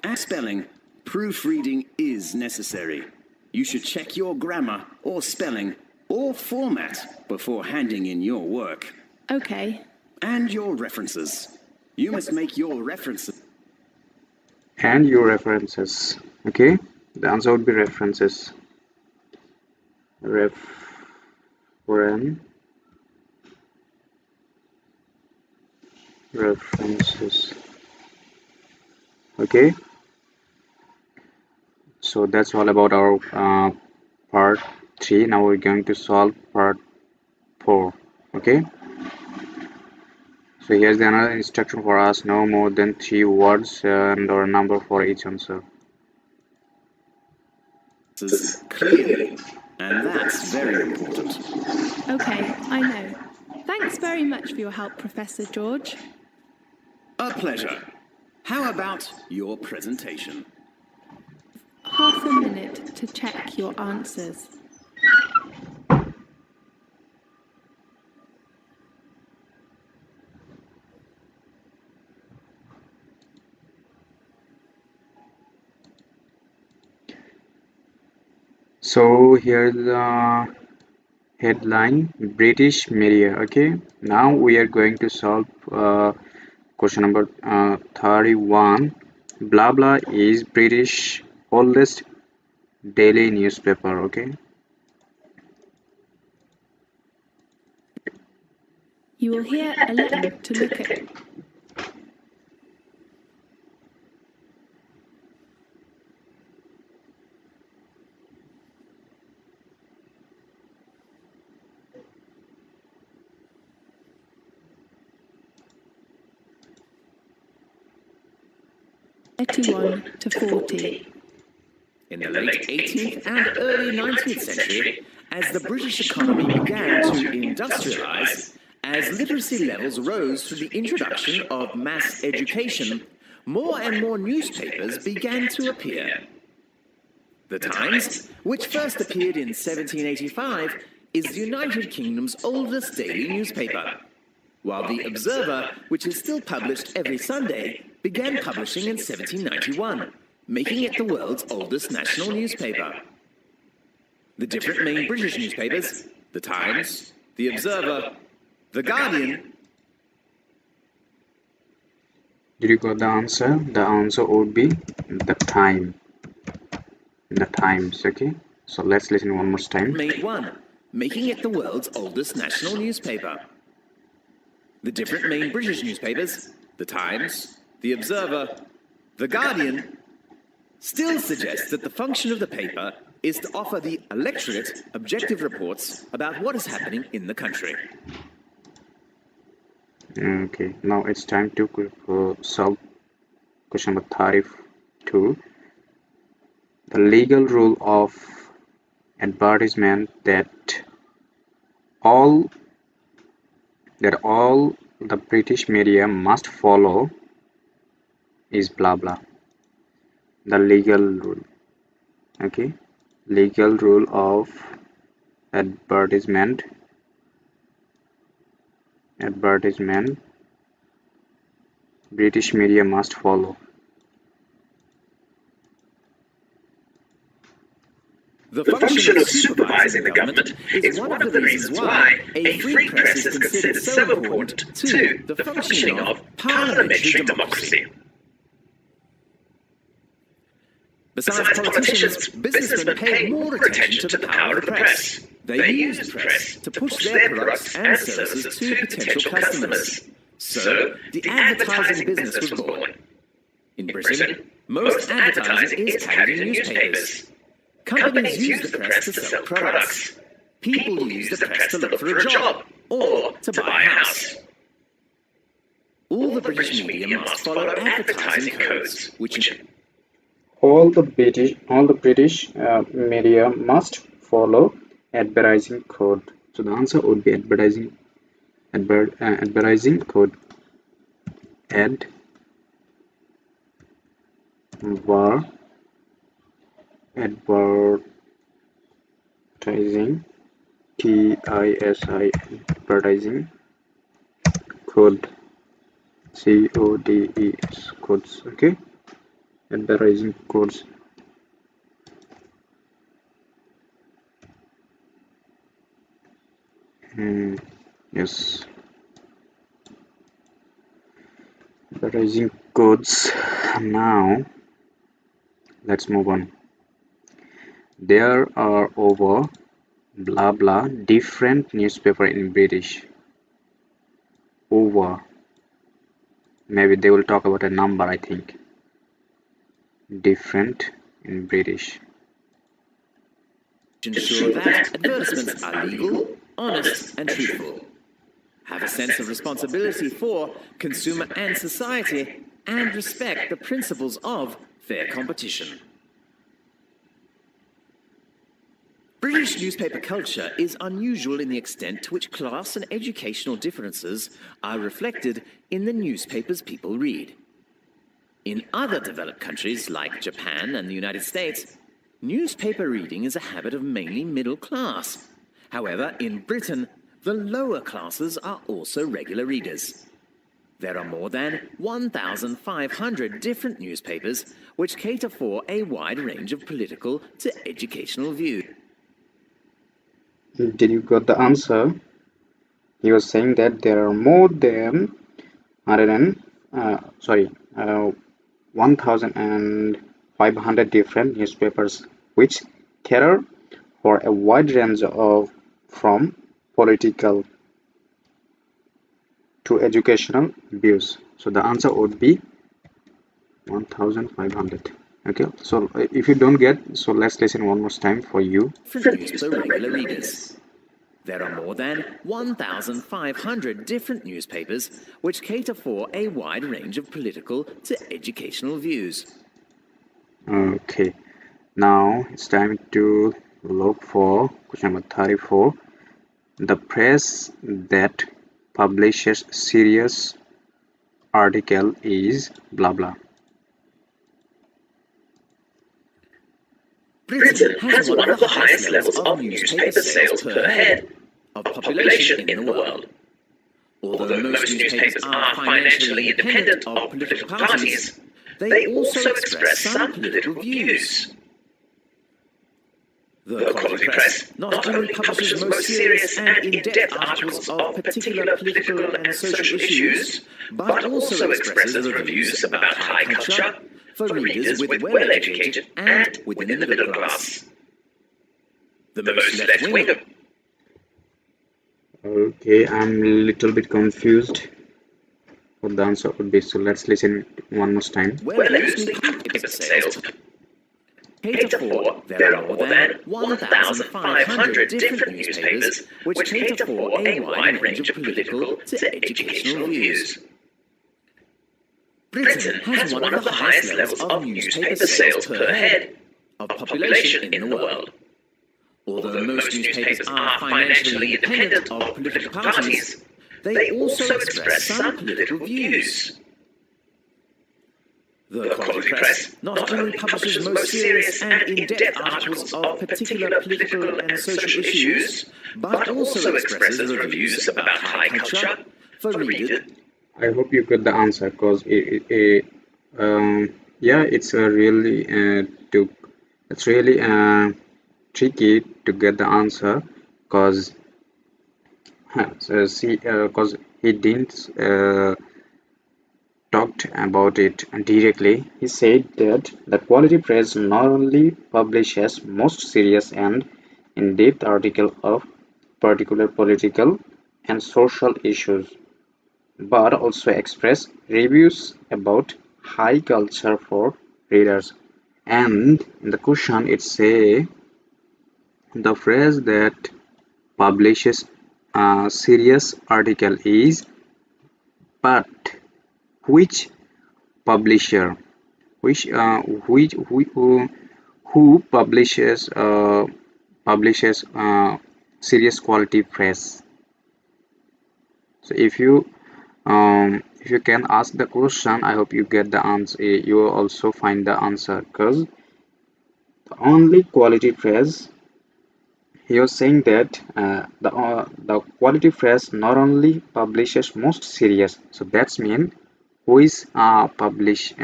And spelling, proofreading is necessary. You should check your grammar or spelling or format before handing in your work. Okay. And your references. You must make your references. And your references. Okay, the answer would be references. References. Okay, so that's all about our part 3. Now we're going to solve part 4. Okay, so here's another instruction for us: no more than 3 words and or a number for each answer. Clearly, and that's very important. Okay, I know. Thanks very much for your help, Professor George. A pleasure. How about your presentation? Half a minute to check your answers. So here's the headline: British media. Okay, now we are going to solve question number 31. Blah blah is British oldest daily newspaper. Okay, You will hear a lesson to look at. Thirty-one to 40. In the late 18th and early 19th century, as the British economy began to industrialize, as literacy levels rose through the introduction of mass education, more and more newspapers began to appear. The Times, which first appeared in 1785, is the United Kingdom's oldest daily newspaper, while the Observer, which is still published every Sunday, began publishing in 1791, making it the world's oldest national newspaper. The different main British newspapers, The Times, The Observer, The Guardian. did you got the answer? The answer would be the time. The Times. Okay, so let's listen one more time. Made one, making it the world's oldest national newspaper. The different main British newspapers, The Times, The Observer, The Guardian, still suggest that the function of the paper is to offer the electorate objective reports about what is happening in the country. Okay, now it's time to solve question number 32. The legal rule of advertisement all that all the British media must follow is blah blah. The legal rule. Okay, legal rule of advertisement British media must follow. The function of supervising the government is one of the reasons why a free press is considered so important to the functioning of parliamentary democracy. Besides politicians, businessmen pay more attention to the power of the press. They use the press to push their products and services to potential customers. So, the advertising business was born. In Britain, most advertising is carried in newspapers. Companies use the press to sell products. People use the press to look for a job or to buy a house. All the British media must follow advertising codes, which All the British media must follow advertising code. So the answer would be advertising code. Advertising advertising code CODES codes. Okay, advertising codes. Yes, advertising codes. Now let's move on. There are over blah blah different newspaper in British. Over, maybe they will talk about a number, I think. Different in British. ensure that advertisements are legal, honest, and truthful. Have a sense of responsibility for consumer and society, and respect the principles of fair competition. British newspaper culture is unusual in the extent to which class and educational differences are reflected in the newspapers people read. In other developed countries like Japan and the United States, newspaper reading is a habit of mainly middle class. However, in Britain, the lower classes are also regular readers. There are more than 1,500 different newspapers which cater for a wide range of political to educational views. Did you got the answer? He was saying that there are more than 1,500 different newspapers which cater for a wide range of from political to educational views. So the answer would be 1,500. Okay, so if you don't get, so let's listen one more time for you. Regular readers. There are more than 1,500 different newspapers which cater for a wide range of political to educational views. Okay, now it's time to look for question number 34. The press that publishes serious article is blah blah. Britain has one of the highest levels of newspaper sales per head of population in the world. Although most newspapers are financially independent of political parties, they also express some political views. The Quality Press not only publishes most serious and in-depth articles of particular political and social issues, but also expresses reviews about high culture for readers with well-educated and within the middle class. The most left-wing. Okay, I'm a little bit confused what the answer would be, so let's listen one more time. Well-used newspaper sales cater for, there are more than 1,500 different newspapers which cater for a wide range of political to educational views. Britain has one of the highest levels of newspaper sales per head of population in the world. Although most newspapers are financially independent of political parties, they also express some political views. The Quality Press not only publishes most serious and in-depth articles of particular political and social issues, but also expresses reviews about high culture for readers. I hope you got the answer, because yeah, it's really tricky to get the answer, because because he didn't talked about it directly. He said that the Quality Press not only publishes most serious and in-depth articles of particular political and social issues, but also express reviews about high culture for readers. And in the question it say the phrase that publishes a serious article is, but which publisher, which who publishes serious quality press. So if you can ask the question, I hope you get the answer. You will also find the answer, because the only quality press, he was saying that the quality press not only publishes most serious. So that's mean who is publishing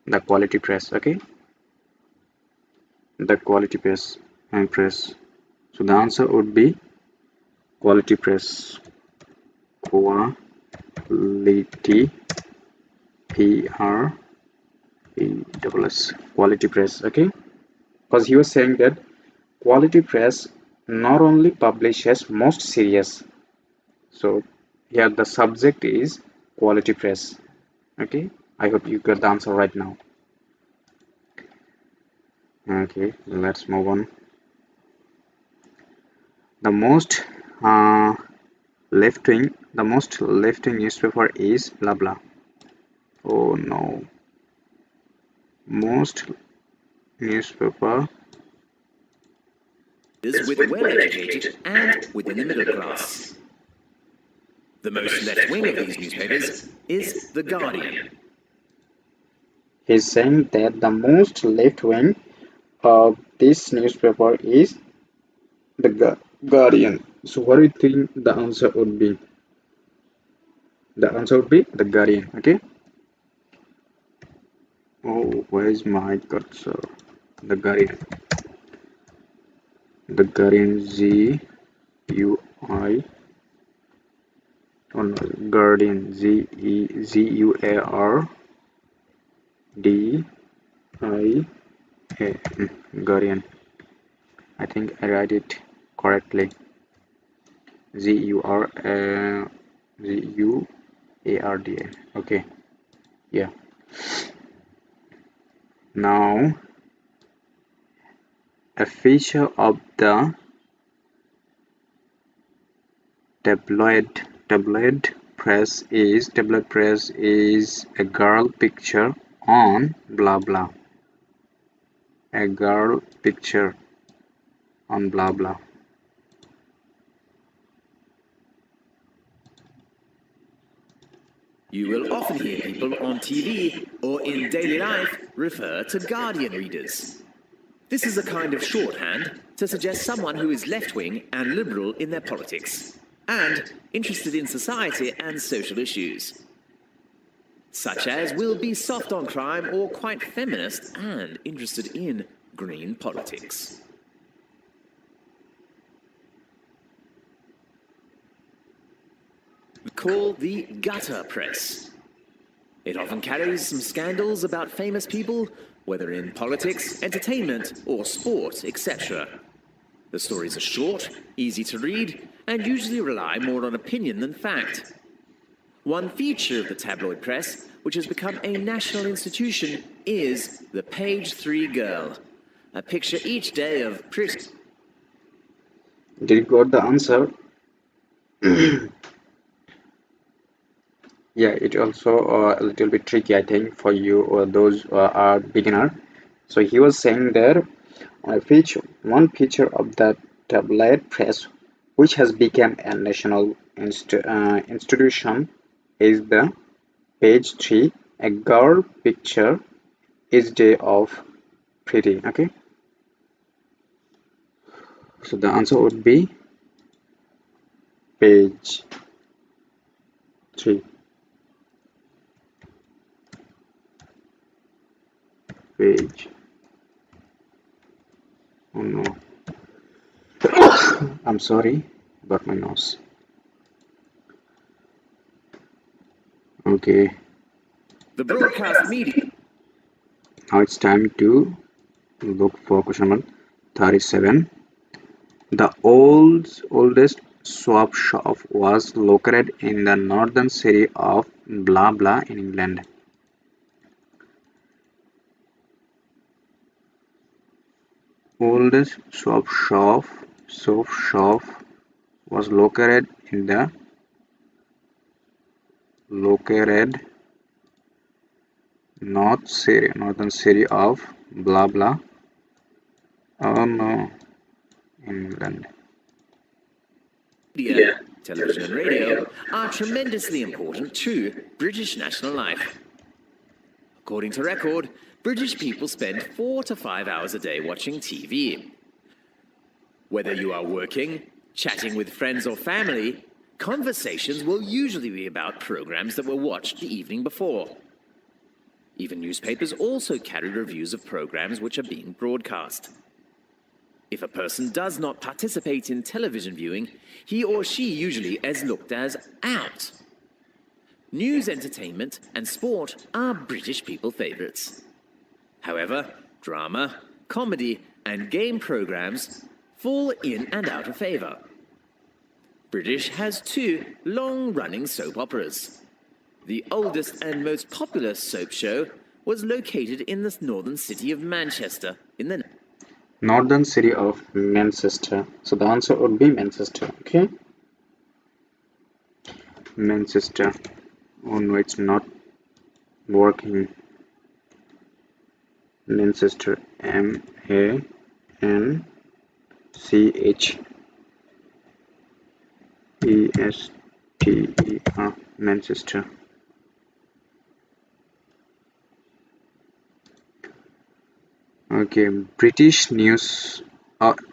the quality press. Okay, the quality press and press. So the answer would be quality press. Quality, P-R-E-S-S, quality press. Okay, because he was saying that quality press not only publishes most serious. So here the subject is quality press. Okay, I hope you got the answer right now. Okay, let's move on. The most left-wing newspaper is blah blah. Oh no. Most newspaper is with well-educated and within the middle class. The most left-wing of these newspapers is The Guardian. He's saying that the most left-wing of this newspaper is the Guardian. So what do you think the answer would be? The answer would be the Guardian. Okay. Oh, where's my cursor? The Guardian. The Guardian, G-U-I. Oh no, Guardian, G-E-Z-U-A-R-D-I-A. Guardian. I think I write it correctly. G-U-R-G-U-A-R-D-A. Okay. Yeah. Now, a feature of the tabloid press is a girl picture on blah blah. A girl picture on blah blah. You will often hear people on TV or in daily life refer to Guardian readers. This is a kind of shorthand to suggest someone who is left-wing and liberal in their politics, and interested in society and social issues, such as will be soft on crime or quite feminist and interested in green politics. Called the gutter press. It often carries some scandals about famous people, whether in politics, entertainment, or sport, etc. The stories are short, easy to read, and usually rely more on opinion than fact. One feature of the tabloid press, which has become a national institution, is the page 3 girl. A picture each day of pretty... Did you got the answer? Yeah, it also a little bit tricky, I think, for you or those are beginner. So he was saying there One feature of the tabloid press, which has become a national institution, is the page 3, a girl picture each day of pretty. Okay, so the answer would be page 3. Page. Oh no. I'm sorry about my nose. Okay, The broadcast media. now it's time to look for question number 37. The oldest swap shop was located in the northern city of blah blah in England. Oldest swap shop was located northern city of blah blah. Oh no, England. Media, television and radio, are tremendously important to British national life. According to record, British people spend 4 to 5 hours a day watching TV. Whether you are working, chatting with friends or family, conversations will usually be about programs that were watched the evening before. Even newspapers also carry reviews of programs which are being broadcast. If a person does not participate in television viewing, he or she usually is looked as out. News, entertainment, and sport are British people favourites. However, drama, comedy, and game programs fall in and out of favour. British has 2 long-running soap operas. The oldest and most popular soap show was located in the northern city of Manchester in the Northern city of Manchester. So the answer would be Manchester. Okay, Manchester. Oh no, it's not working. Manchester. Manchester. Manchester. Okay, British news.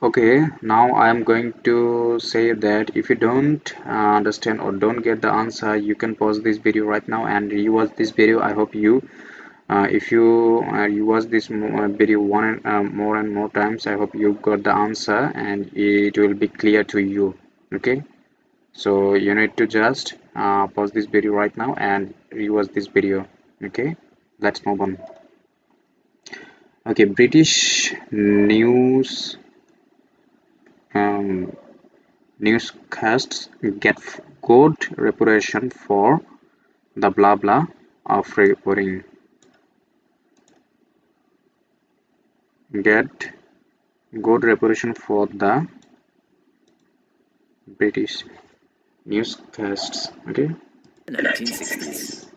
Okay, now I am going to say that if you don't understand or don't get the answer, you can pause this video right now and rewatch this video. I hope you, if you rewatch this video more and more times, I hope you got the answer and it will be clear to you. Okay, so you need to just pause this video right now and rewatch this video. Okay, let's move on. Okay, British newscasts get good reputation for the blah blah of reporting. Get good reputation for the British newscasts. Okay. 1960s.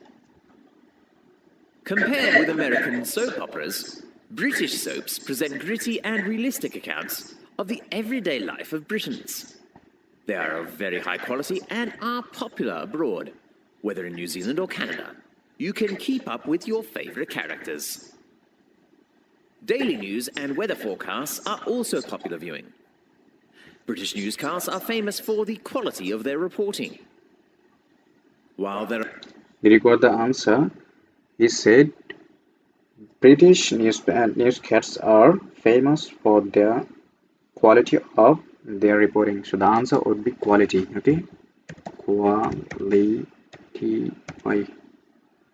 Compared with American soap operas, British soaps present gritty and realistic accounts of the everyday life of Britons. They are of very high quality and are popular abroad, whether in New Zealand or Canada. You can keep up with your favourite characters. Daily news and weather forecasts are also popular viewing. British newscasts are famous for the quality of their reporting. While there are... Did you got the answer? He said British newscasts are famous for their quality of their reporting. So the answer would be quality. Okay,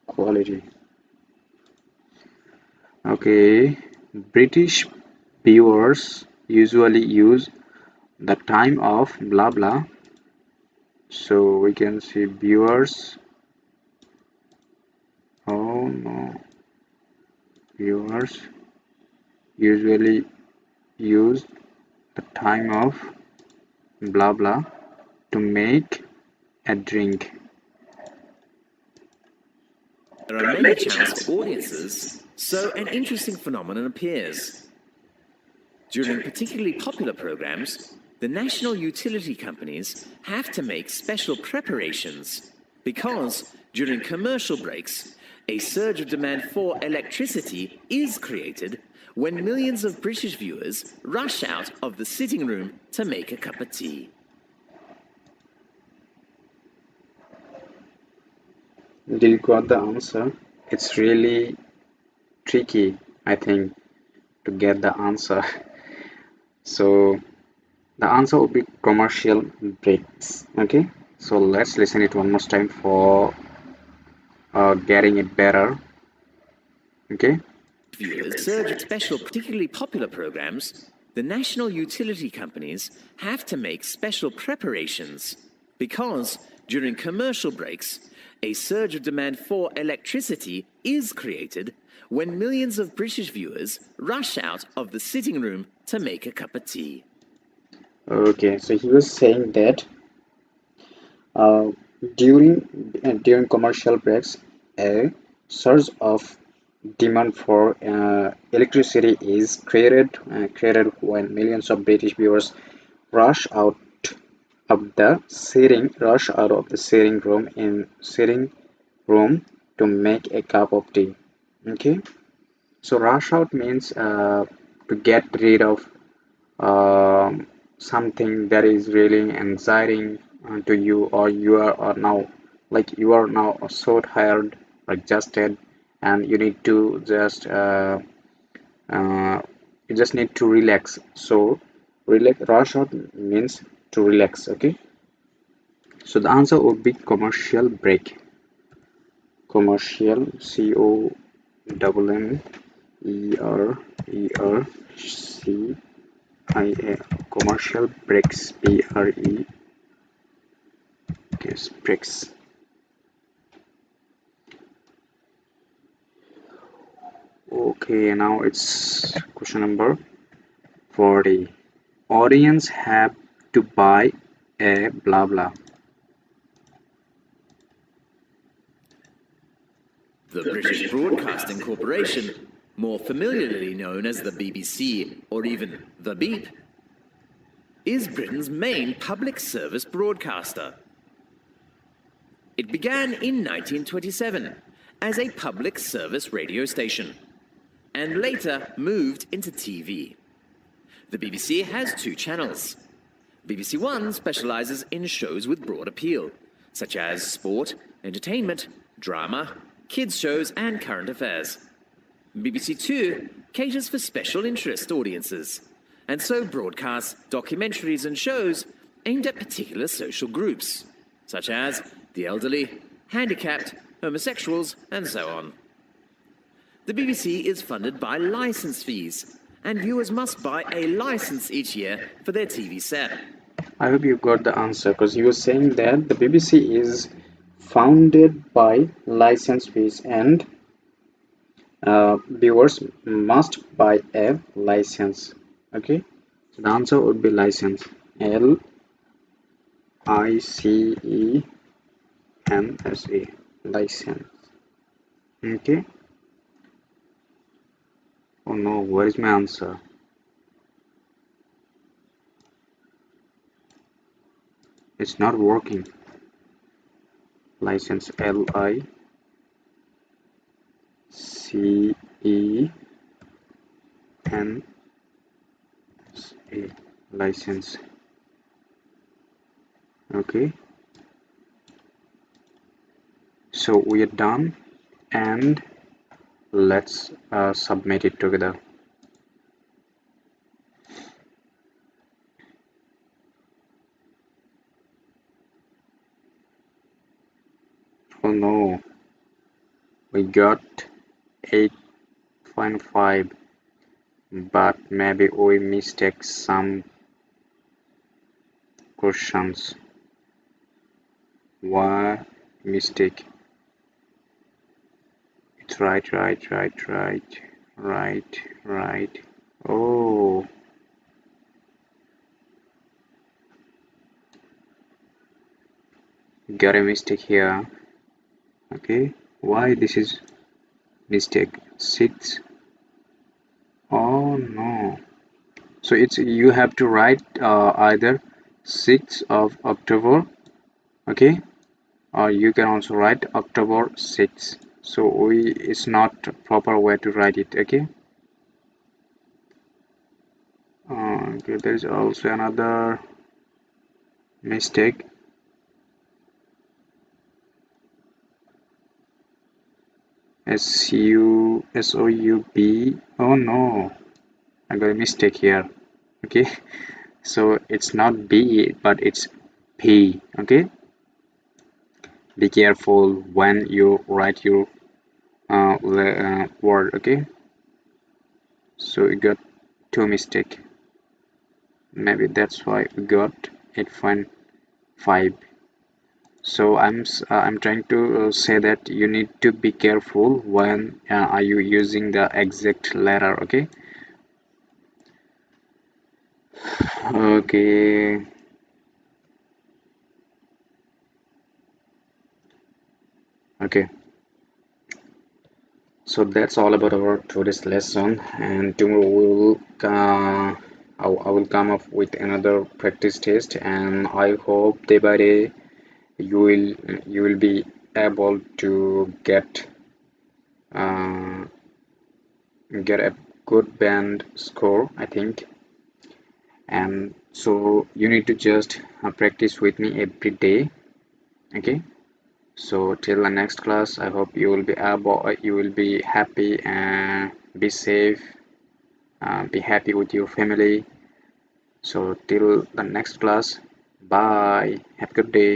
quality. Okay, British viewers usually use the time of blah blah. So we can see viewers. Oh no. Viewers usually use the time of blah blah to make a drink. There are many channels for audiences, so an interesting phenomenon appears. during particularly popular programs, the national utility companies have to make special preparations because during commercial breaks, a surge of demand for electricity is created when millions of British viewers rush out of the sitting room to make a cup of tea. Did you got the answer? It's really tricky, I think, to get the answer. So the answer would be commercial breaks. Okay, so let's listen it one more time for getting it better. Okay. Viewers surge of special, particularly popular programs, the national utility companies have to make special preparations because during commercial breaks, a surge of demand for electricity is created when millions of British viewers rush out of the sitting room to make a cup of tea. Okay, so he was saying that uh, during commercial breaks, a surge of demand for electricity is created when millions of British viewers rush out rush out of the sitting room to make a cup of tea. Okay, so rush out means to get rid of something that is really anxiety to you, or you are now so tired or exhausted, and you need to uh, you just need to relax. So rush out means to relax. Okay, so the answer would be commercial break. Commercial, COMMERCIA, commercial breaks, BRE, yes, breaks. Okay, now it's question number 40. Audience have to buy a blah blah. The British Broadcasting Corporation, more familiarly known as the BBC or even the Beep, is Britain's main public service broadcaster. It began in 1927 as a public service radio station and later moved into TV. The BBC has two channels. BBC One specialises in shows with broad appeal, such as sport, entertainment, drama, kids' shows and current affairs. BBC Two caters for special interest audiences, and so broadcasts documentaries and shows aimed at particular social groups, such as the elderly, handicapped, homosexuals, and so on. The BBC is funded by licence fees, and viewers must buy a licence each year for their TV set. I hope you got the answer, because he was saying that the BBC is founded by license fees, and viewers must buy a license. Okay, so the answer would be license. LICENSE, license. Okay. Oh no, where is my answer? It's not working. License, LICENSE, license. Okay, so we are done, and let's submit it together. Oh no, we got 8.5, but maybe we mistake some questions. Why mistake? It's right. Oh, got a mistake here. Okay, why this is mistake? 6. Oh no, So it's you have to write either 6th of October, okay, or you can also write October 6th. So it's not proper way to write it, okay. Okay, there is also another mistake. SOUB. Oh no, I got a mistake here, okay. So it's not B but it's P, okay. Be careful when you write your word, okay. So we got two mistake, maybe that's why we got 8.5. So I'm trying to say that you need to be careful when are you using the exact letter, okay. Okay, okay, so that's all about our today's lesson, and tomorrow we will I will come up with another practice test, and I hope day by day you will be able to uh, get a good band score, I think. And so you need to just practice with me every day, okay. So till the next class, I hope you will be you will be happy and be safe, be happy with your family. So till the next class, bye, have a good day.